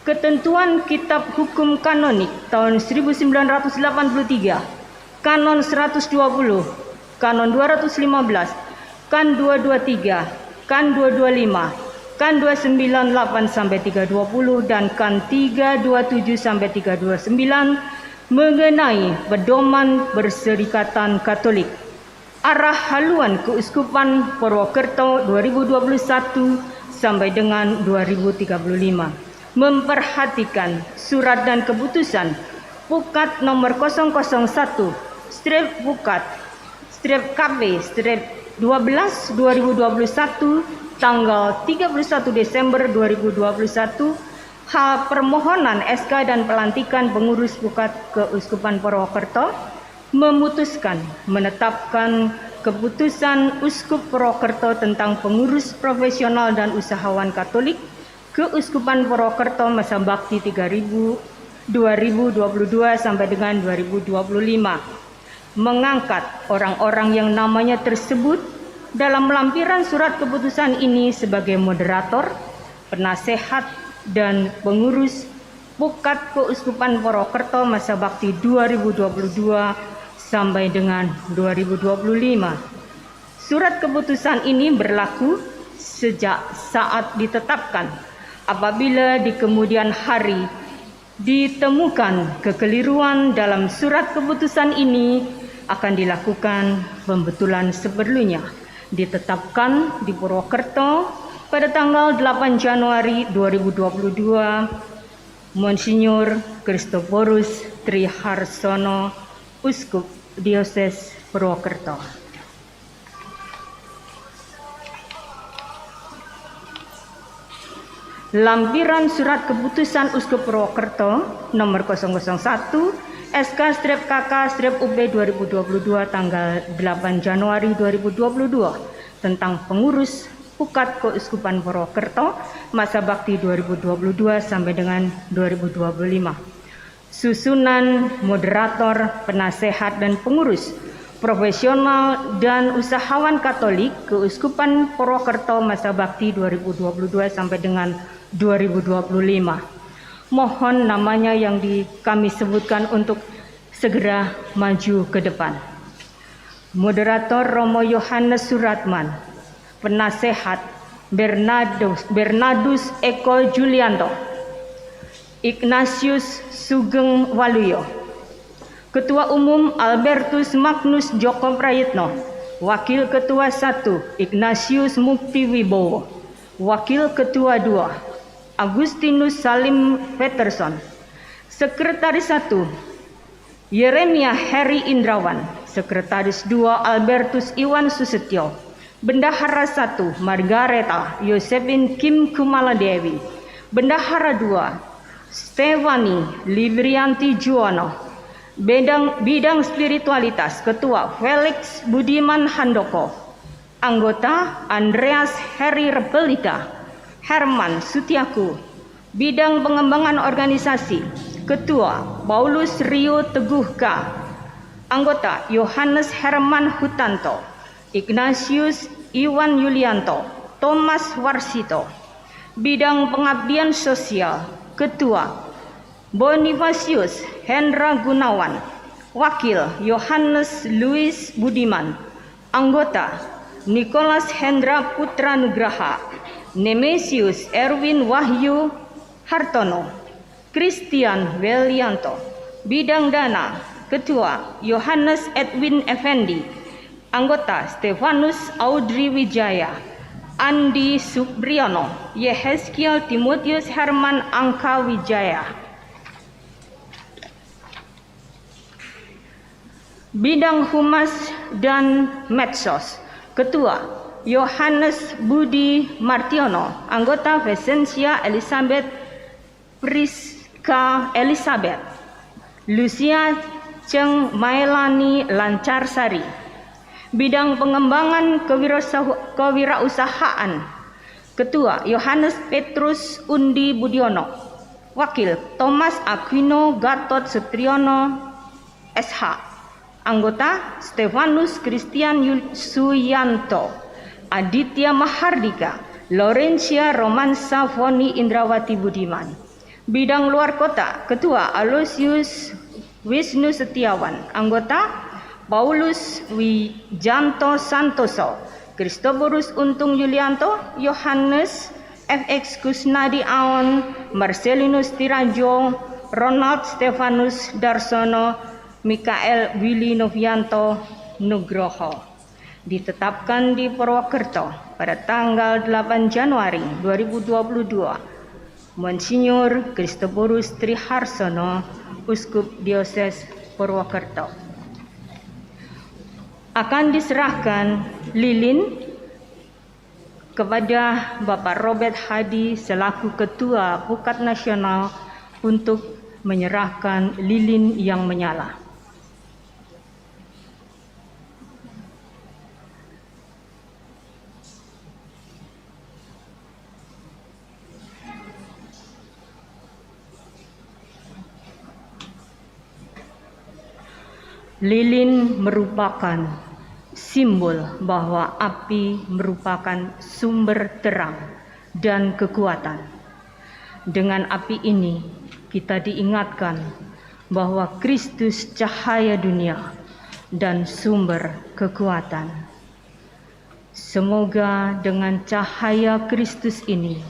[SPEAKER 7] Ketentuan Kitab Hukum Kanonik tahun 1983, Kanon 120, Kanon 215, Kan 223, Kan 225, Kan 298 sampai 320 dan Kan 327 sampai 329 mengenai pedoman perserikatan Katolik. Arah haluan Keuskupan Purwokerto 2021 sampai dengan 2035 memperhatikan surat dan keputusan Pukat nomor 001/Pukat/KP/12/2021 tanggal 31 Desember 2021 H. Permohonan SK dan pelantikan pengurus Pukat Keuskupan Purwokerto memutuskan menetapkan keputusan Uskup Purwokerto tentang pengurus profesional dan usahawan Katolik Keuskupan Purwokerto masa bakti 2022 sampai dengan 2025, mengangkat orang-orang yang namanya tersebut dalam lampiran surat keputusan ini sebagai moderator, penasehat dan pengurus Pukat Keuskupan Purwokerto masa bakti 2022 sampai dengan 2025. Surat keputusan ini berlaku sejak saat ditetapkan. Apabila di kemudian hari ditemukan kekeliruan dalam surat keputusan ini, akan dilakukan pembetulan seperlunya. Ditetapkan di Purwokerto pada tanggal 8 Januari 2022, Monsinyur Christophorus Triharsono, Uskup Dioses Purwokerto. Lampiran surat keputusan Uskup Purwokerto nomor 001 SK-KK-UP 2022 tanggal 8 Januari 2022 tentang pengurus Pukat Keuskupan Purwokerto masa bakti 2022 sampai dengan 2025. Susunan moderator, penasehat dan pengurus profesional dan usahawan Katolik Keuskupan Purwokerto masa bakti 2022 sampai dengan 2025. Mohon namanya yang kami sebutkan untuk segera maju ke depan. Moderator Romo Yohanes Suratman, penasehat Bernardus Eko Julianto, Ignatius Sugeng Waluyo, Ketua Umum Albertus Magnus Joko Prayitno, Wakil Ketua 1 Ignatius Mukti Wibowo, Wakil Ketua 2 Agustinus Salim Peterson, Sekretaris 1 Yeremia Heri Indrawan, Sekretaris 2 Albertus Iwan Susetyo, Bendahara 1 Margareta Yosefin Kim Kumaladewi, Bendahara 2 Stefani Librianti Juwono, Bidang Spiritualitas Ketua Felix Budiman Handoko, Anggota Andreas Heri Rebelita, Herman Sutiaku, Bidang Pengembangan Organisasi Ketua Paulus Rio Teguhka, Anggota Yohanes Herman Hutanto, Ignatius Iwan Yulianto, Thomas Warsito, Bidang Pengabdian Sosial Ketua Bonifacius Hendra Gunawan, Wakil Yohanes Louis Budiman, Anggota Nicholas Hendra Putra Nugraha, Nemesius Erwin Wahyu Hartono, Christian Welianto, Bidang Dana Ketua Yohanes Edwin Effendi, Anggota Stefanus Audrey Wijaya, Andi Supriyono, Yehezkiel Timotius Herman Angka Wijaya. Bidang Humas dan Medsos Ketua Yohanes Budi Martiono, Anggota Vesensia Elizabeth Priska Elizabeth, Lucia Ceng Maelani Lancarsari. Bidang Pengembangan Kewirausahaan Ketua Yohanes Petrus Undi Budiono, Wakil Thomas Aquino Gatot Sutriyono SH, Anggota Stefanus Christian Suyanto, Aditya Mahardika, Laurencia Romansa Foni Indrawati Budiman. Bidang Luar Kota Ketua Aloysius Wisnu Setiawan, Anggota Paulus Wijanto Santoso, Kristoborus Untung Yulianto, Yohanes FX Kusnadi Aon, Marcelinus Tirajo, Ronald Stefanus Darsono, Mikael Willy Novianto Nugroho. Ditetapkan di Purwokerto pada tanggal 8 Januari 2022, Monsinyur Kristoborus Triharsono, Uskup Dioses Purwokerto. Akan diserahkan lilin kepada Bapak Robert Hadi selaku Ketua Pukat Nasional untuk menyerahkan lilin yang menyala. Lilin merupakan simbol bahwa api merupakan sumber terang dan kekuatan. Dengan api ini kita diingatkan bahwa Kristus cahaya dunia dan sumber kekuatan. Semoga dengan cahaya Kristus ini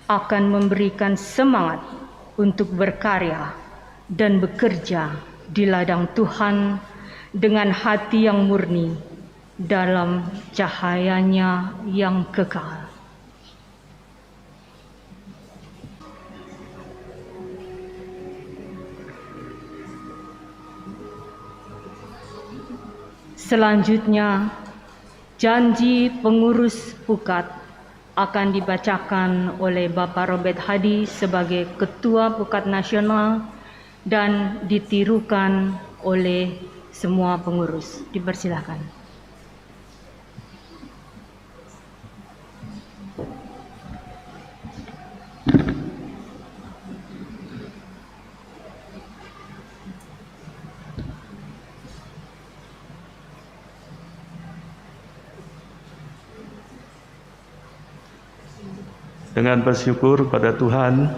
[SPEAKER 7] akan memberikan semangat untuk berkarya dan bekerja di ladang Tuhan dengan hati yang murni dalam cahayanya yang kekal. Selanjutnya, janji pengurus Pukat akan dibacakan oleh Bapak Robert Hadi sebagai Ketua Pukat Nasional dan ditirukan oleh semua pengurus. Dipersilakan.
[SPEAKER 8] dengan bersyukur pada Tuhan,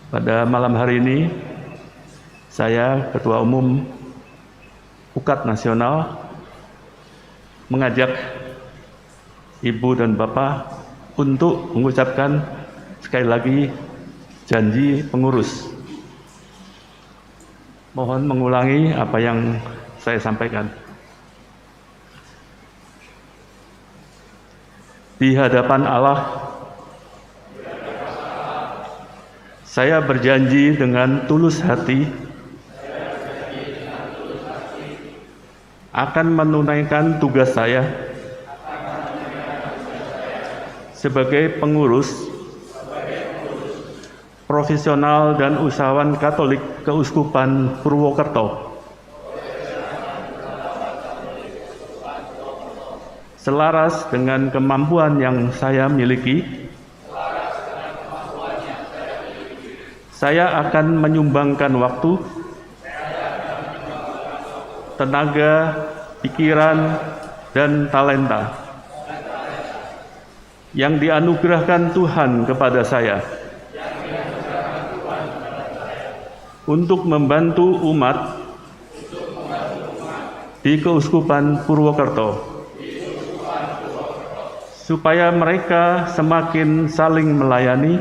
[SPEAKER 8] pada malam hari ini saya, Ketua Umum UKAD Nasional, mengajak Ibu dan Bapak untuk mengucapkan sekali lagi janji pengurus. Mohon mengulangi apa yang saya sampaikan. Di hadapan Allah, saya berjanji dengan tulus hati akan menunaikan tugas saya sebagai pengurus profesional dan usahawan Katolik Keuskupan Purwokerto, selaras dengan kemampuan yang saya miliki. Saya akan menyumbangkan waktu, tenaga, pikiran, dan talenta yang dianugerahkan Tuhan kepada saya untuk membantu umat di Keuskupan Purwokerto, supaya mereka semakin saling melayani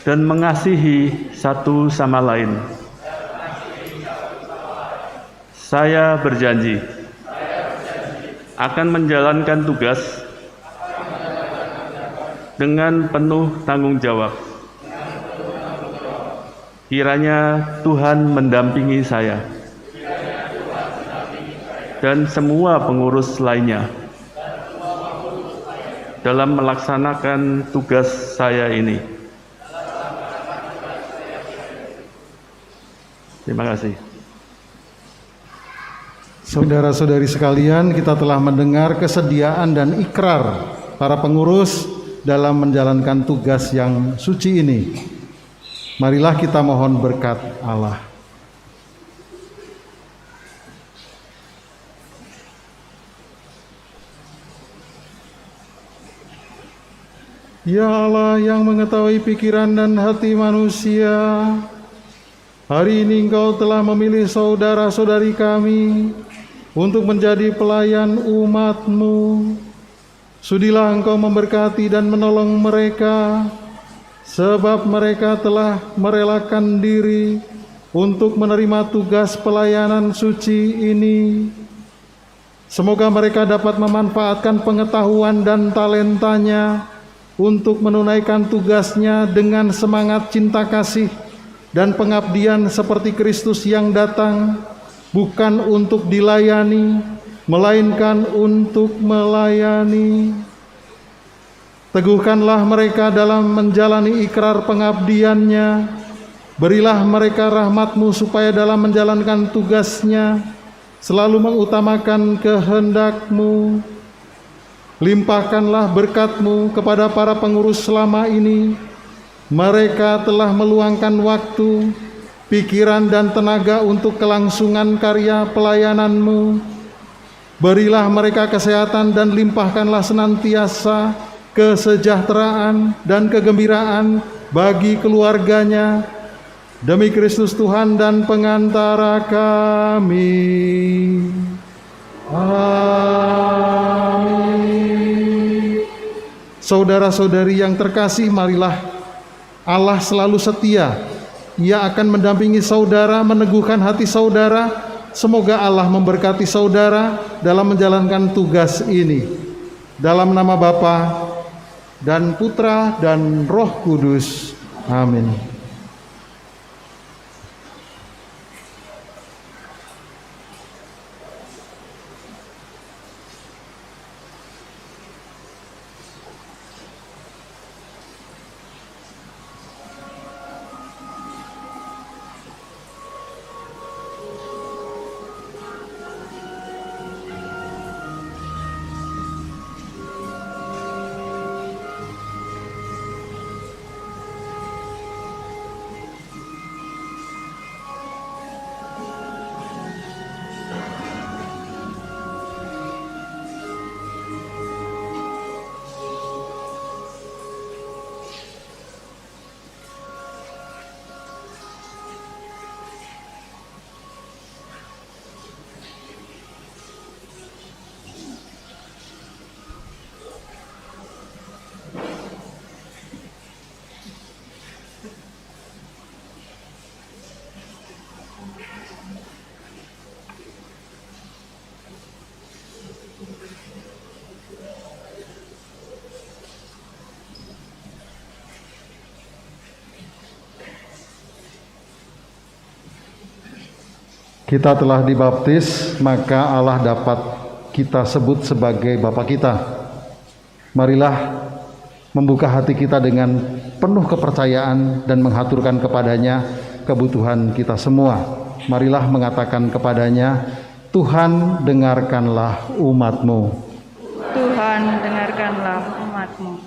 [SPEAKER 8] dan mengasihi satu sama lain. Saya berjanji akan menjalankan tugas dengan penuh tanggung jawab. Kiranya Tuhan mendampingi saya dan semua pengurus lainnya dalam melaksanakan tugas saya ini. Terima kasih.
[SPEAKER 2] Saudara-saudari sekalian, kita telah mendengar kesediaan dan ikrar para pengurus dalam menjalankan tugas yang suci ini. Marilah kita mohon berkat Allah. Ya Allah yang mengetahui pikiran dan hati manusia, hari ini Engkau telah memilih saudara-saudari kami untuk menjadi pelayan umat-Mu. Sudilah Engkau memberkati dan menolong mereka, sebab mereka telah merelakan diri untuk menerima tugas pelayanan suci ini. Semoga mereka dapat memanfaatkan pengetahuan dan talentanya untuk menunaikan tugasnya dengan semangat cinta kasih dan pengabdian seperti Kristus yang datang, bukan untuk dilayani, melainkan untuk melayani. Teguhkanlah mereka dalam menjalani ikrar pengabdiannya. Berilah mereka rahmat-Mu supaya dalam menjalankan tugasnya selalu mengutamakan kehendak-Mu. Limpahkanlah berkat-Mu kepada para pengurus selama ini. Mereka telah meluangkan waktu, pikiran, dan tenaga untuk kelangsungan karya pelayanan-Mu. Berilah mereka kesehatan dan limpahkanlah senantiasa kesejahteraan dan kegembiraan bagi keluarganya. Demi Kristus Tuhan dan pengantara kami. Amin. Saudara-saudari yang terkasih, marilah Allah selalu setia. Ia akan mendampingi saudara, meneguhkan hati saudara. Semoga Allah memberkati saudara dalam menjalankan tugas ini. Dalam nama Bapa dan Putra dan Roh Kudus. Amin. kita telah dibaptis, maka Allah dapat kita sebut sebagai Bapa kita. Marilah membuka hati kita dengan penuh kepercayaan dan menghaturkan kepadanya kebutuhan kita semua. Marilah mengatakan kepadanya, Tuhan dengarkanlah umat-Mu.
[SPEAKER 1] Tuhan dengarkanlah umat-Mu.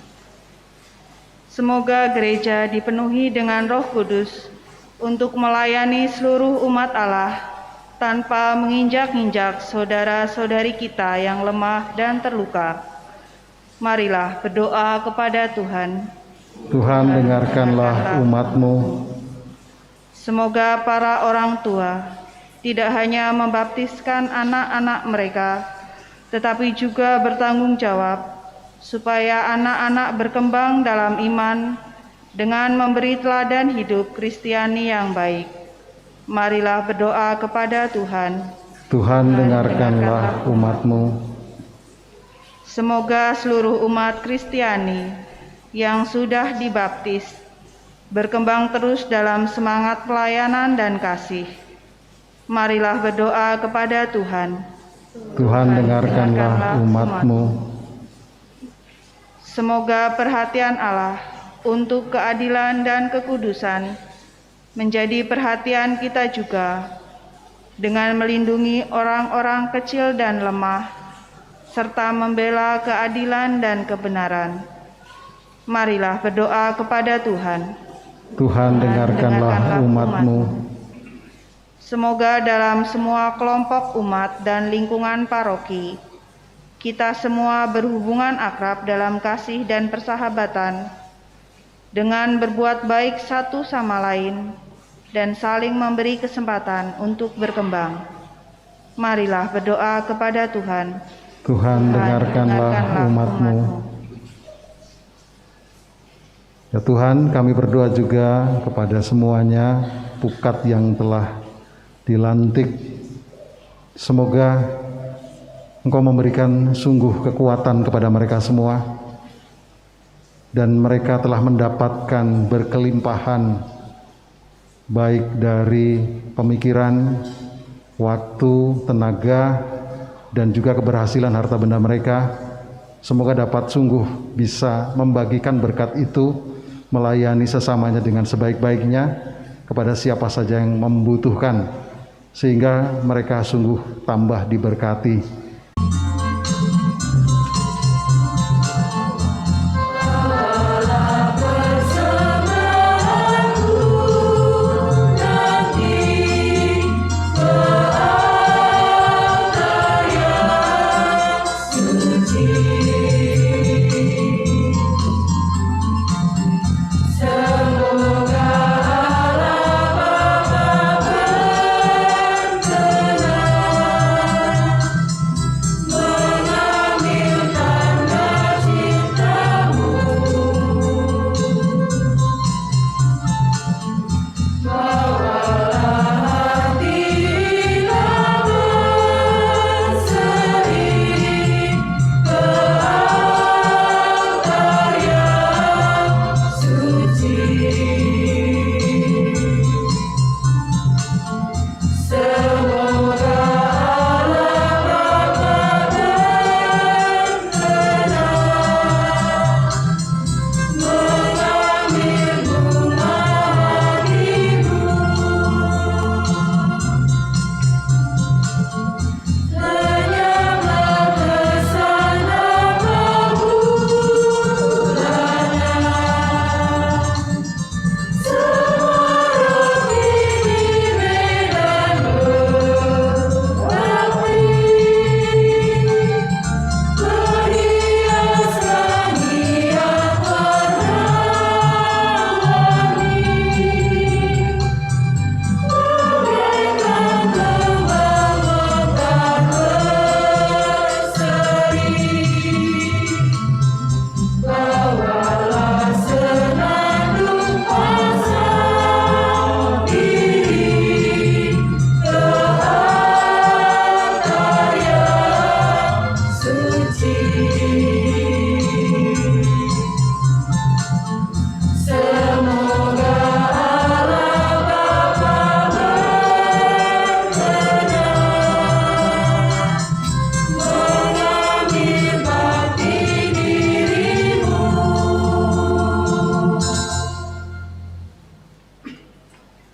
[SPEAKER 1] Semoga gereja dipenuhi dengan Roh Kudus untuk melayani seluruh umat Allah tanpa menginjak-injak saudara-saudari kita yang lemah dan terluka. Marilah berdoa kepada Tuhan.
[SPEAKER 2] Tuhan dengarkanlah umat-Mu.
[SPEAKER 1] Semoga para orang tua tidak hanya membaptiskan anak-anak mereka, tetapi juga bertanggung jawab supaya anak-anak berkembang dalam iman dengan memberi teladan hidup Kristiani yang baik. Marilah berdoa kepada Tuhan.
[SPEAKER 2] Tuhan dengarkanlah umat-Mu.
[SPEAKER 1] Semoga seluruh umat Kristiani yang sudah dibaptis berkembang terus dalam semangat pelayanan dan kasih. Marilah berdoa kepada Tuhan.
[SPEAKER 2] Tuhan dengarkanlah umat-Mu.
[SPEAKER 1] Semoga perhatian Allah untuk keadilan dan kekudusan menjadi perhatian kita juga, dengan melindungi orang-orang kecil dan lemah, serta membela keadilan dan kebenaran. Marilah berdoa kepada Tuhan.
[SPEAKER 2] Tuhan dengarkanlah umat-Mu.
[SPEAKER 1] Semoga dalam semua kelompok umat dan lingkungan paroki, kita semua berhubungan akrab dalam kasih dan persahabatan, dengan berbuat baik satu sama lain, dan saling memberi kesempatan untuk berkembang. Marilah berdoa kepada Tuhan.
[SPEAKER 2] Tuhan dengarkanlah umat-Mu. Ya Tuhan, kami berdoa juga kepada semuanya pukat yang telah dilantik. Semoga Engkau memberikan sungguh kekuatan kepada mereka semua, dan mereka telah mendapatkan berkelimpahan baik dari pemikiran, waktu, tenaga, dan juga keberhasilan harta benda mereka. Semoga dapat sungguh bisa membagikan berkat itu, melayani sesamanya dengan sebaik-baiknya kepada siapa saja yang membutuhkan, sehingga mereka sungguh tambah diberkati.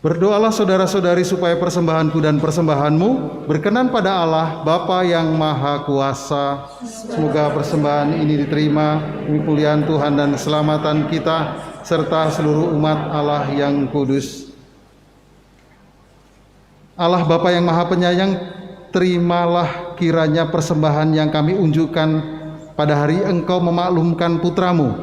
[SPEAKER 2] Berdoalah saudara-saudari supaya persembahanku dan persembahanmu berkenan pada Allah Bapa yang Maha Kuasa. Semoga persembahan ini diterima demi kemuliaan Tuhan dan keselamatan kita serta seluruh umat Allah yang kudus. Allah Bapa yang Maha Penyayang, terimalah kiranya persembahan yang kami unjukkan pada hari Engkau memaklumkan putramu.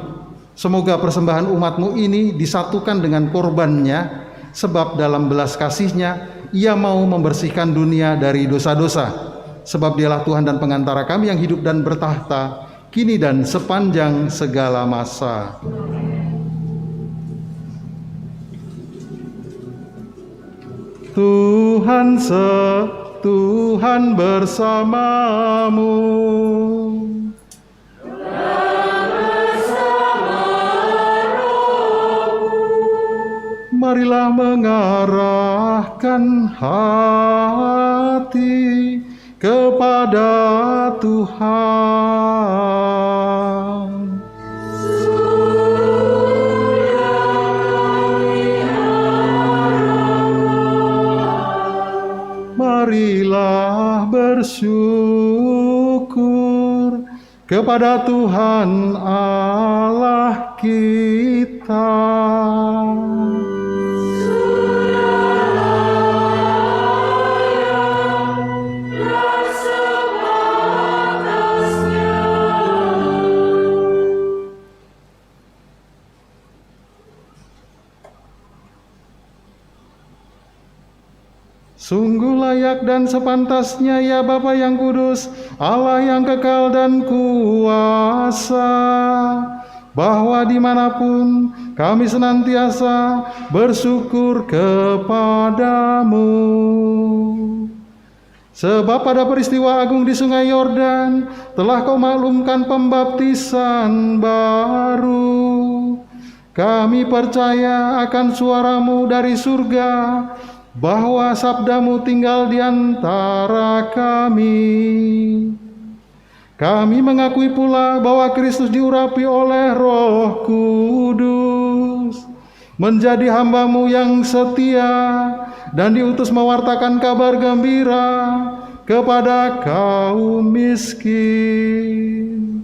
[SPEAKER 2] Semoga persembahan umatmu ini disatukan dengan korbannya, sebab dalam belas kasih-Nya Ia mau membersihkan dunia dari dosa-dosa. Sebab Dialah Tuhan dan pengantara kami yang hidup dan bertahta, kini dan sepanjang segala masa. Tuhan bersamamu. Marilah mengarahkan hati kepada Tuhan. Marilah bersyukur kepada Tuhan Allah kita. Sungguh layak dan sepantasnya ya Bapa yang kudus, Allah yang kekal dan kuasa, bahwa dimanapun kami senantiasa bersyukur kepadamu. Sebab pada peristiwa agung di Sungai Yordan telah Kau maklumkan pembaptisan baru. Kami percaya akan suara-Mu dari surga, bahwa sabda-Mu tinggal di antara kami. Kami mengakui pula bahwa Kristus diurapi oleh Roh Kudus, menjadi hamba-Mu yang setia, dan diutus mewartakan kabar gembira kepada kaum miskin.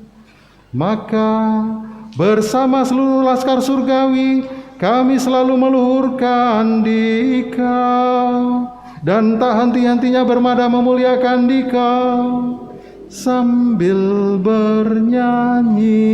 [SPEAKER 2] Maka bersama seluruh laskar surgawi kami selalu meluhurkan Dikau dan tak henti-hentinya bermada memuliakan Dikau sambil bernyanyi.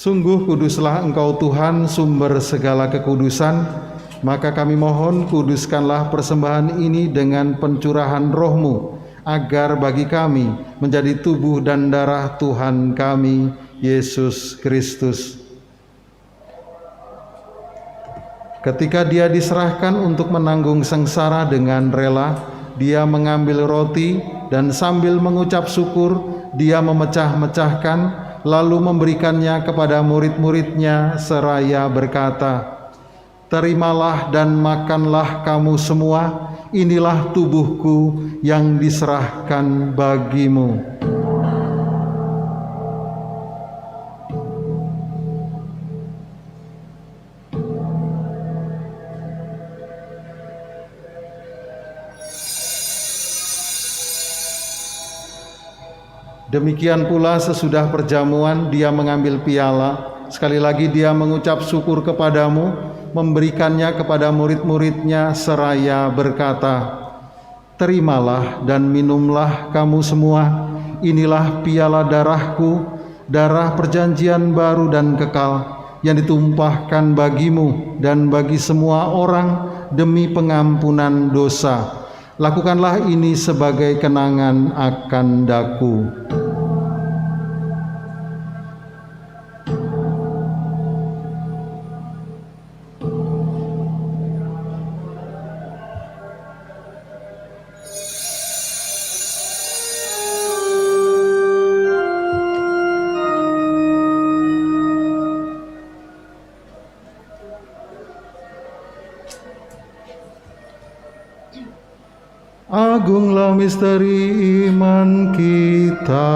[SPEAKER 2] Sungguh kuduslah Engkau Tuhan, sumber segala kekudusan. Maka kami mohon, kuduskanlah persembahan ini dengan pencurahan Roh-Mu, agar bagi kami menjadi tubuh dan darah Tuhan kami, Yesus Kristus. Ketika Dia diserahkan untuk menanggung sengsara dengan rela, Dia mengambil roti dan sambil mengucap syukur, Dia memecah-mecahkan, lalu memberikannya kepada murid-murid-Nya seraya berkata, "Terimalah dan makanlah kamu semua, inilah tubuhku yang diserahkan bagimu." Demikian pula sesudah perjamuan dia mengambil piala, sekali lagi dia mengucap syukur kepadamu, memberikannya kepada murid-muridnya seraya berkata, "Terimalah dan minumlah kamu semua, inilah piala darahku, darah perjanjian baru dan kekal, yang ditumpahkan bagimu dan bagi semua orang demi pengampunan dosa. Lakukanlah ini sebagai kenangan akan daku." Agunglah misteri iman kita.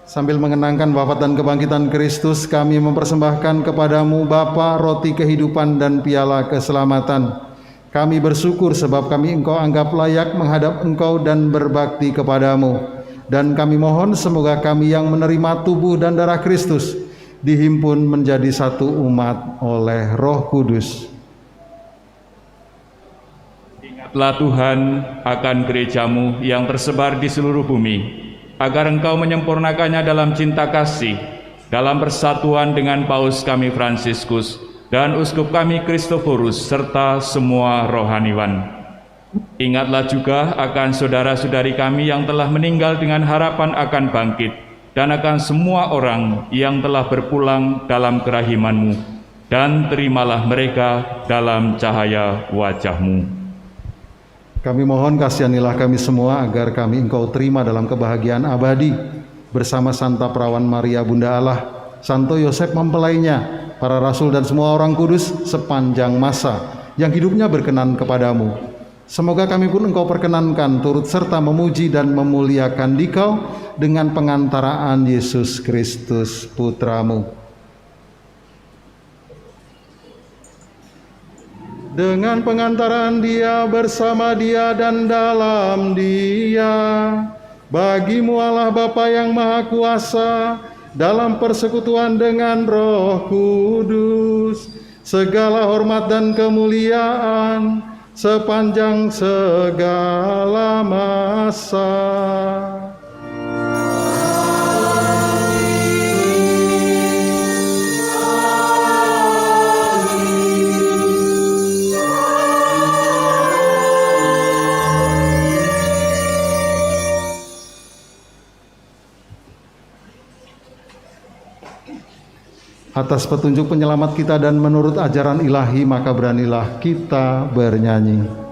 [SPEAKER 2] Sambil mengenangkan wafat dan kebangkitan Kristus, kami mempersembahkan kepadamu Bapa, roti kehidupan dan piala keselamatan. Kami bersyukur sebab kami Engkau anggap layak menghadap Engkau dan berbakti kepadamu. Dan kami mohon semoga kami yang menerima tubuh dan darah Kristus dihimpun menjadi satu umat oleh Roh Kudus.
[SPEAKER 6] Ingatlah Tuhan akan gerejamu yang tersebar di seluruh bumi, agar Engkau menyempurnakannya dalam cinta kasih, dalam persatuan dengan Paus kami Fransiskus dan Uskup kami Kristoforus serta semua rohaniwan. Ingatlah juga akan saudara-saudari kami yang telah meninggal dengan harapan akan bangkit, dan akan semua orang yang telah berpulang dalam kerahiman-Mu, dan terimalah mereka dalam cahaya wajah-Mu.
[SPEAKER 2] Kami mohon kasihanilah kami semua agar kami Engkau terima dalam kebahagiaan abadi bersama Santa Perawan Maria Bunda Allah, Santo Yosef mempelainya, para rasul dan semua orang kudus sepanjang masa yang hidupnya berkenan kepadamu. Semoga kami pun Engkau perkenankan turut serta memuji dan memuliakan Dikau dengan pengantaraan Yesus Kristus Putramu. Dengan pengantaran Dia, bersama Dia, dan dalam Dia, bagimu Allah Bapa yang Maha Kuasa, dalam persekutuan dengan Roh Kudus, segala hormat dan kemuliaan sepanjang segala masa. Atas petunjuk penyelamat kita dan menurut ajaran ilahi, maka beranilah kita bernyanyi.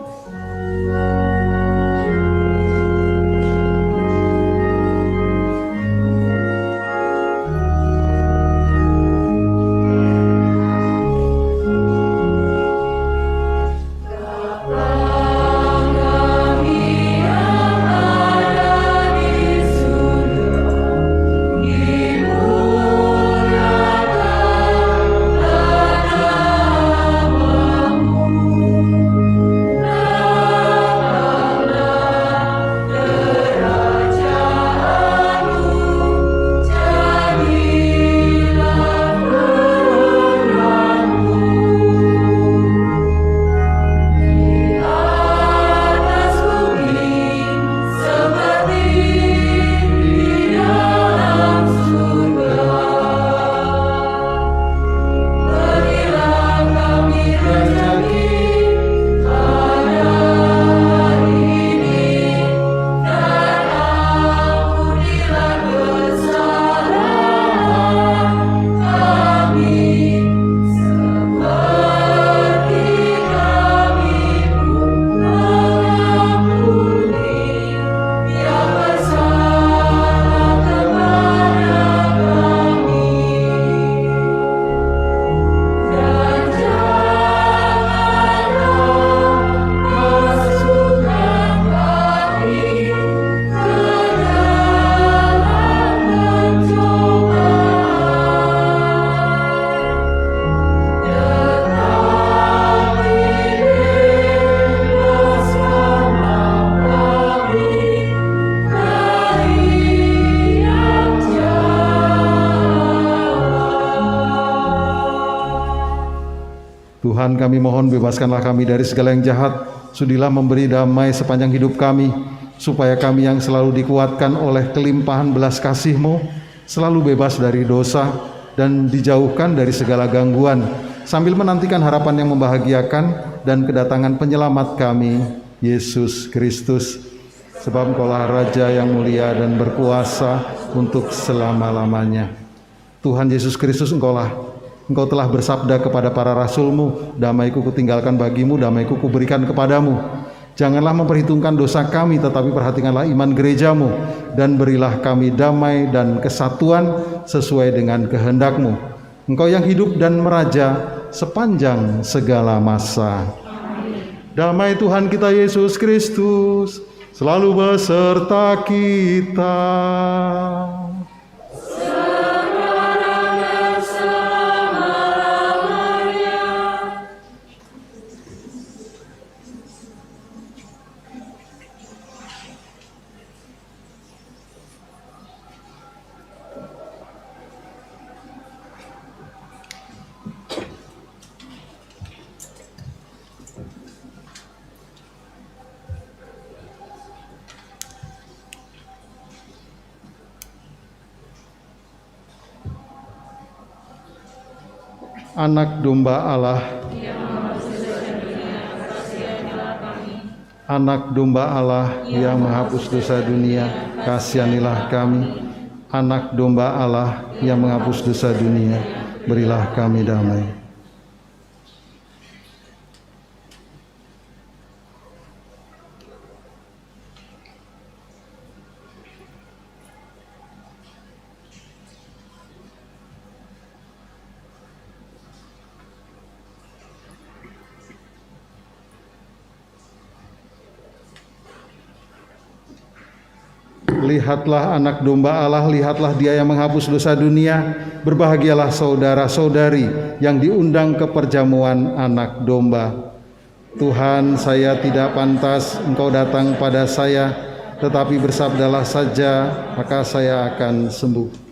[SPEAKER 2] kami mohon bebaskanlah kami dari segala yang jahat. Sudilah memberi damai sepanjang hidup kami, supaya kami yang selalu dikuatkan oleh kelimpahan belas kasih-Mu, selalu bebas dari dosa dan dijauhkan dari segala gangguan, sambil menantikan harapan yang membahagiakan dan kedatangan penyelamat kami, Yesus Kristus. Sebab Engkaulah Raja yang mulia dan berkuasa untuk selama-lamanya. Tuhan Yesus Kristus, Engkau telah bersabda kepada para rasul-Mu, damai-Ku kutinggalkan bagimu, damai-Ku kuberikan kepadamu. Janganlah memperhitungkan dosa kami, tetapi perhatikanlah iman gereja-Mu, dan berilah kami damai dan kesatuan sesuai dengan kehendak-Mu. Engkau yang hidup dan meraja sepanjang segala masa. Damai Tuhan kita Yesus Kristus selalu beserta kita. Anak domba Allah, Anak domba Allah yang menghapus dosa dunia, kasihanilah kami. Anak domba Allah yang menghapus dosa dunia, berilah kami damai. Lihatlah anak domba Allah, lihatlah dia yang menghapus dosa dunia. Berbahagialah saudara-saudari yang diundang ke perjamuan anak domba. Tuhan, saya tidak pantas Engkau datang pada saya, tetapi bersabdalah saja, maka saya akan sembuh.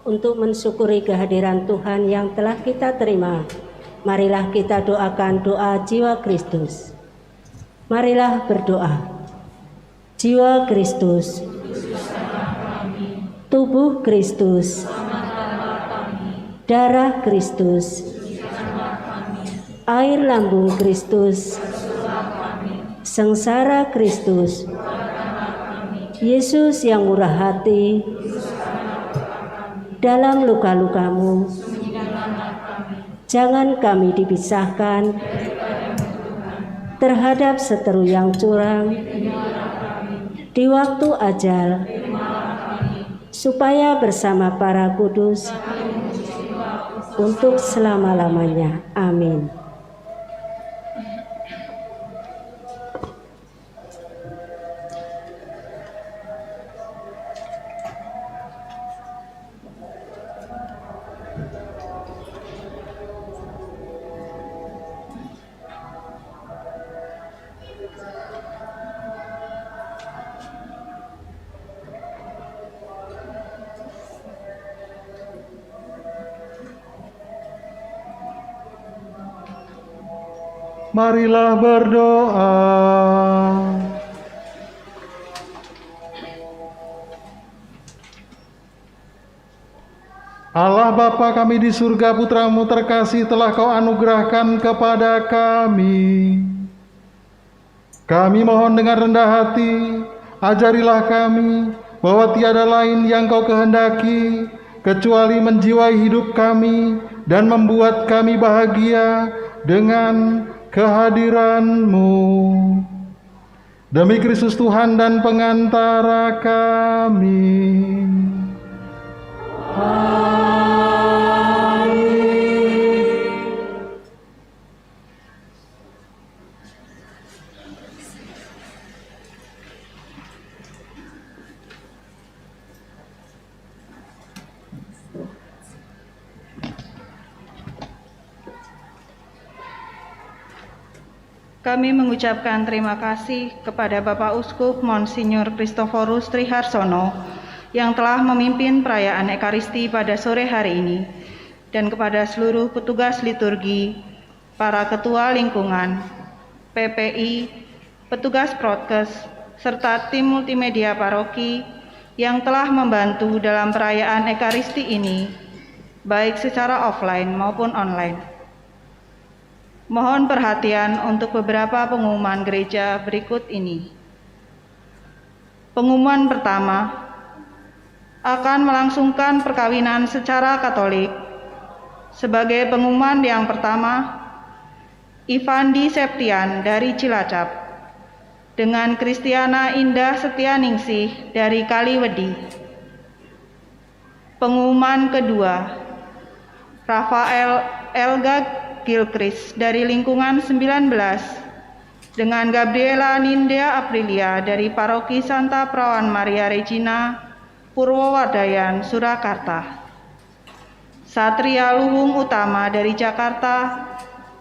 [SPEAKER 3] untuk mensyukuri kehadiran Tuhan yang telah kita terima, marilah kita doakan doa jiwa Kristus. Marilah berdoa. Jiwa Kristus, tubuh Kristus, darah Kristus, air lambung Kristus, sengsara Kristus, Yesus yang murah hati, dalam luka-lukamu, jangan kami dipisahkan terhadap seteru yang curang di waktu ajal, supaya bersama para kudus untuk selama-lamanya. Amin.
[SPEAKER 2] Marilah berdoa. Allah Bapa kami di surga, Putra-Mu terkasih telah Kau anugerahkan kepada kami. Kami mohon dengan rendah hati, ajarilah kami bahwa tiada lain yang Kau kehendaki kecuali menjiwai hidup kami dan membuat kami bahagia dengan kehadiran-Mu. Demi Kristus Tuhan dan pengantara kami.
[SPEAKER 1] Kami mengucapkan terima kasih kepada Bapak Uskup Monsinyur Kristoforus Triharsono yang telah memimpin perayaan Ekaristi pada sore hari ini, dan kepada seluruh petugas liturgi, para ketua lingkungan, PPI, petugas Protkes, serta tim multimedia paroki yang telah membantu dalam perayaan Ekaristi ini, baik secara offline maupun online. Mohon perhatian untuk beberapa pengumuman gereja berikut ini. Pengumuman pertama, akan melangsungkan perkawinan secara Katolik. Sebagai pengumuman yang pertama, Ivandi Septian dari Cilacap dengan Kristiana Indah Setianingsih dari Kaliwedi. Pengumuman kedua, Rafael Elga Gilchrist dari lingkungan 19 dengan Gabriela Nindya Aprilia dari Paroki Santa Perawan Maria Regina, Purwowadayan, Surakarta. Satria Luhung Utama dari Jakarta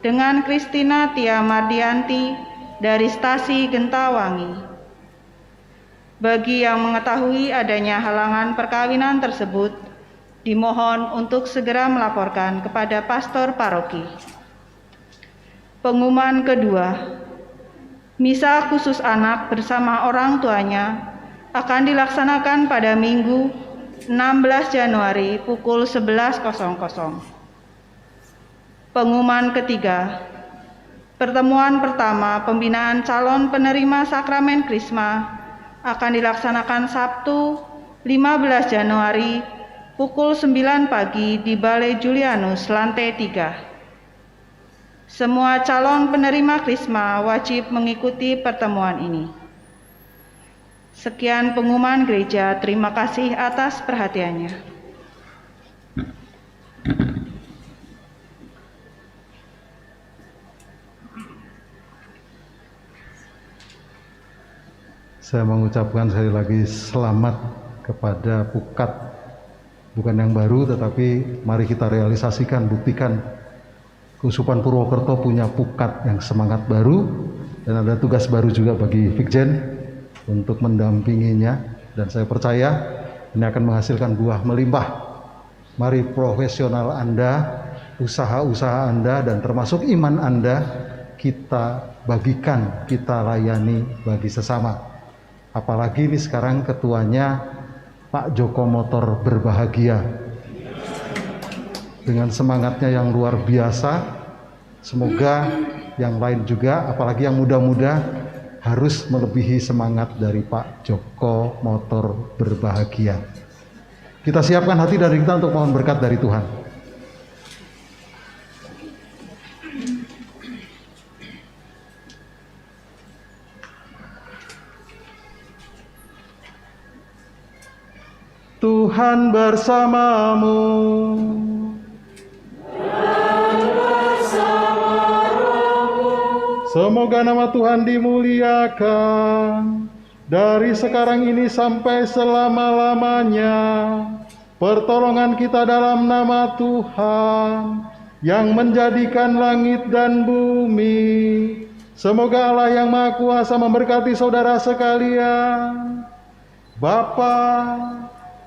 [SPEAKER 1] dengan Kristina Tia Mardianti dari Stasi Gentawangi. Bagi yang mengetahui adanya halangan perkawinan tersebut, dimohon untuk segera melaporkan kepada pastor paroki. Pengumuman kedua, misa khusus anak bersama orang tuanya akan dilaksanakan pada Minggu 16 Januari pukul 11.00. Pengumuman ketiga, pertemuan pertama pembinaan calon penerima sakramen Krisma akan dilaksanakan Sabtu 15 Januari pukul 9 pagi di Balai Julianus, lantai 3. Semua calon penerima Krisma wajib mengikuti pertemuan ini. Sekian pengumuman gereja, terima kasih atas perhatiannya.
[SPEAKER 2] Saya mengucapkan sekali lagi selamat kepada Pukat. Bukan yang baru, tetapi mari kita realisasikan, buktikan. Keuskupan Purwokerto punya Pukat yang semangat baru, dan ada tugas baru juga bagi Vikjen untuk mendampinginya. Dan saya percaya ini akan menghasilkan buah melimpah Mari profesional Anda, usaha-usaha Anda, dan termasuk iman Anda, kita bagikan, kita layani bagi sesama. Apalagi ini sekarang ketuanya Pak Joko Motor Berbahagia. Dengan semangatnya yang luar biasa, semoga yang lain juga, apalagi yang muda-muda, harus melebihi semangat dari Pak Joko Motor Berbahagia. Kita siapkan hati dari kita untuk mohon berkat dari Tuhan. Tuhan bersamamu. Semoga nama Tuhan dimuliakan dari sekarang ini sampai selama-lamanya. Pertolongan kita dalam nama Tuhan yang menjadikan langit dan bumi. Semoga Allah yang Maha Kuasa memberkati saudara sekalian, Bapa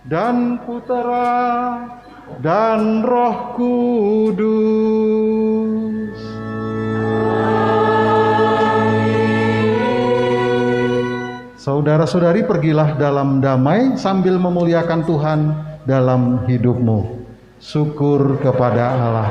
[SPEAKER 2] dan Putera dan Roh Kudus. Saudara-saudari, pergilah dalam damai sambil memuliakan Tuhan dalam hidupmu. Syukur kepada Allah.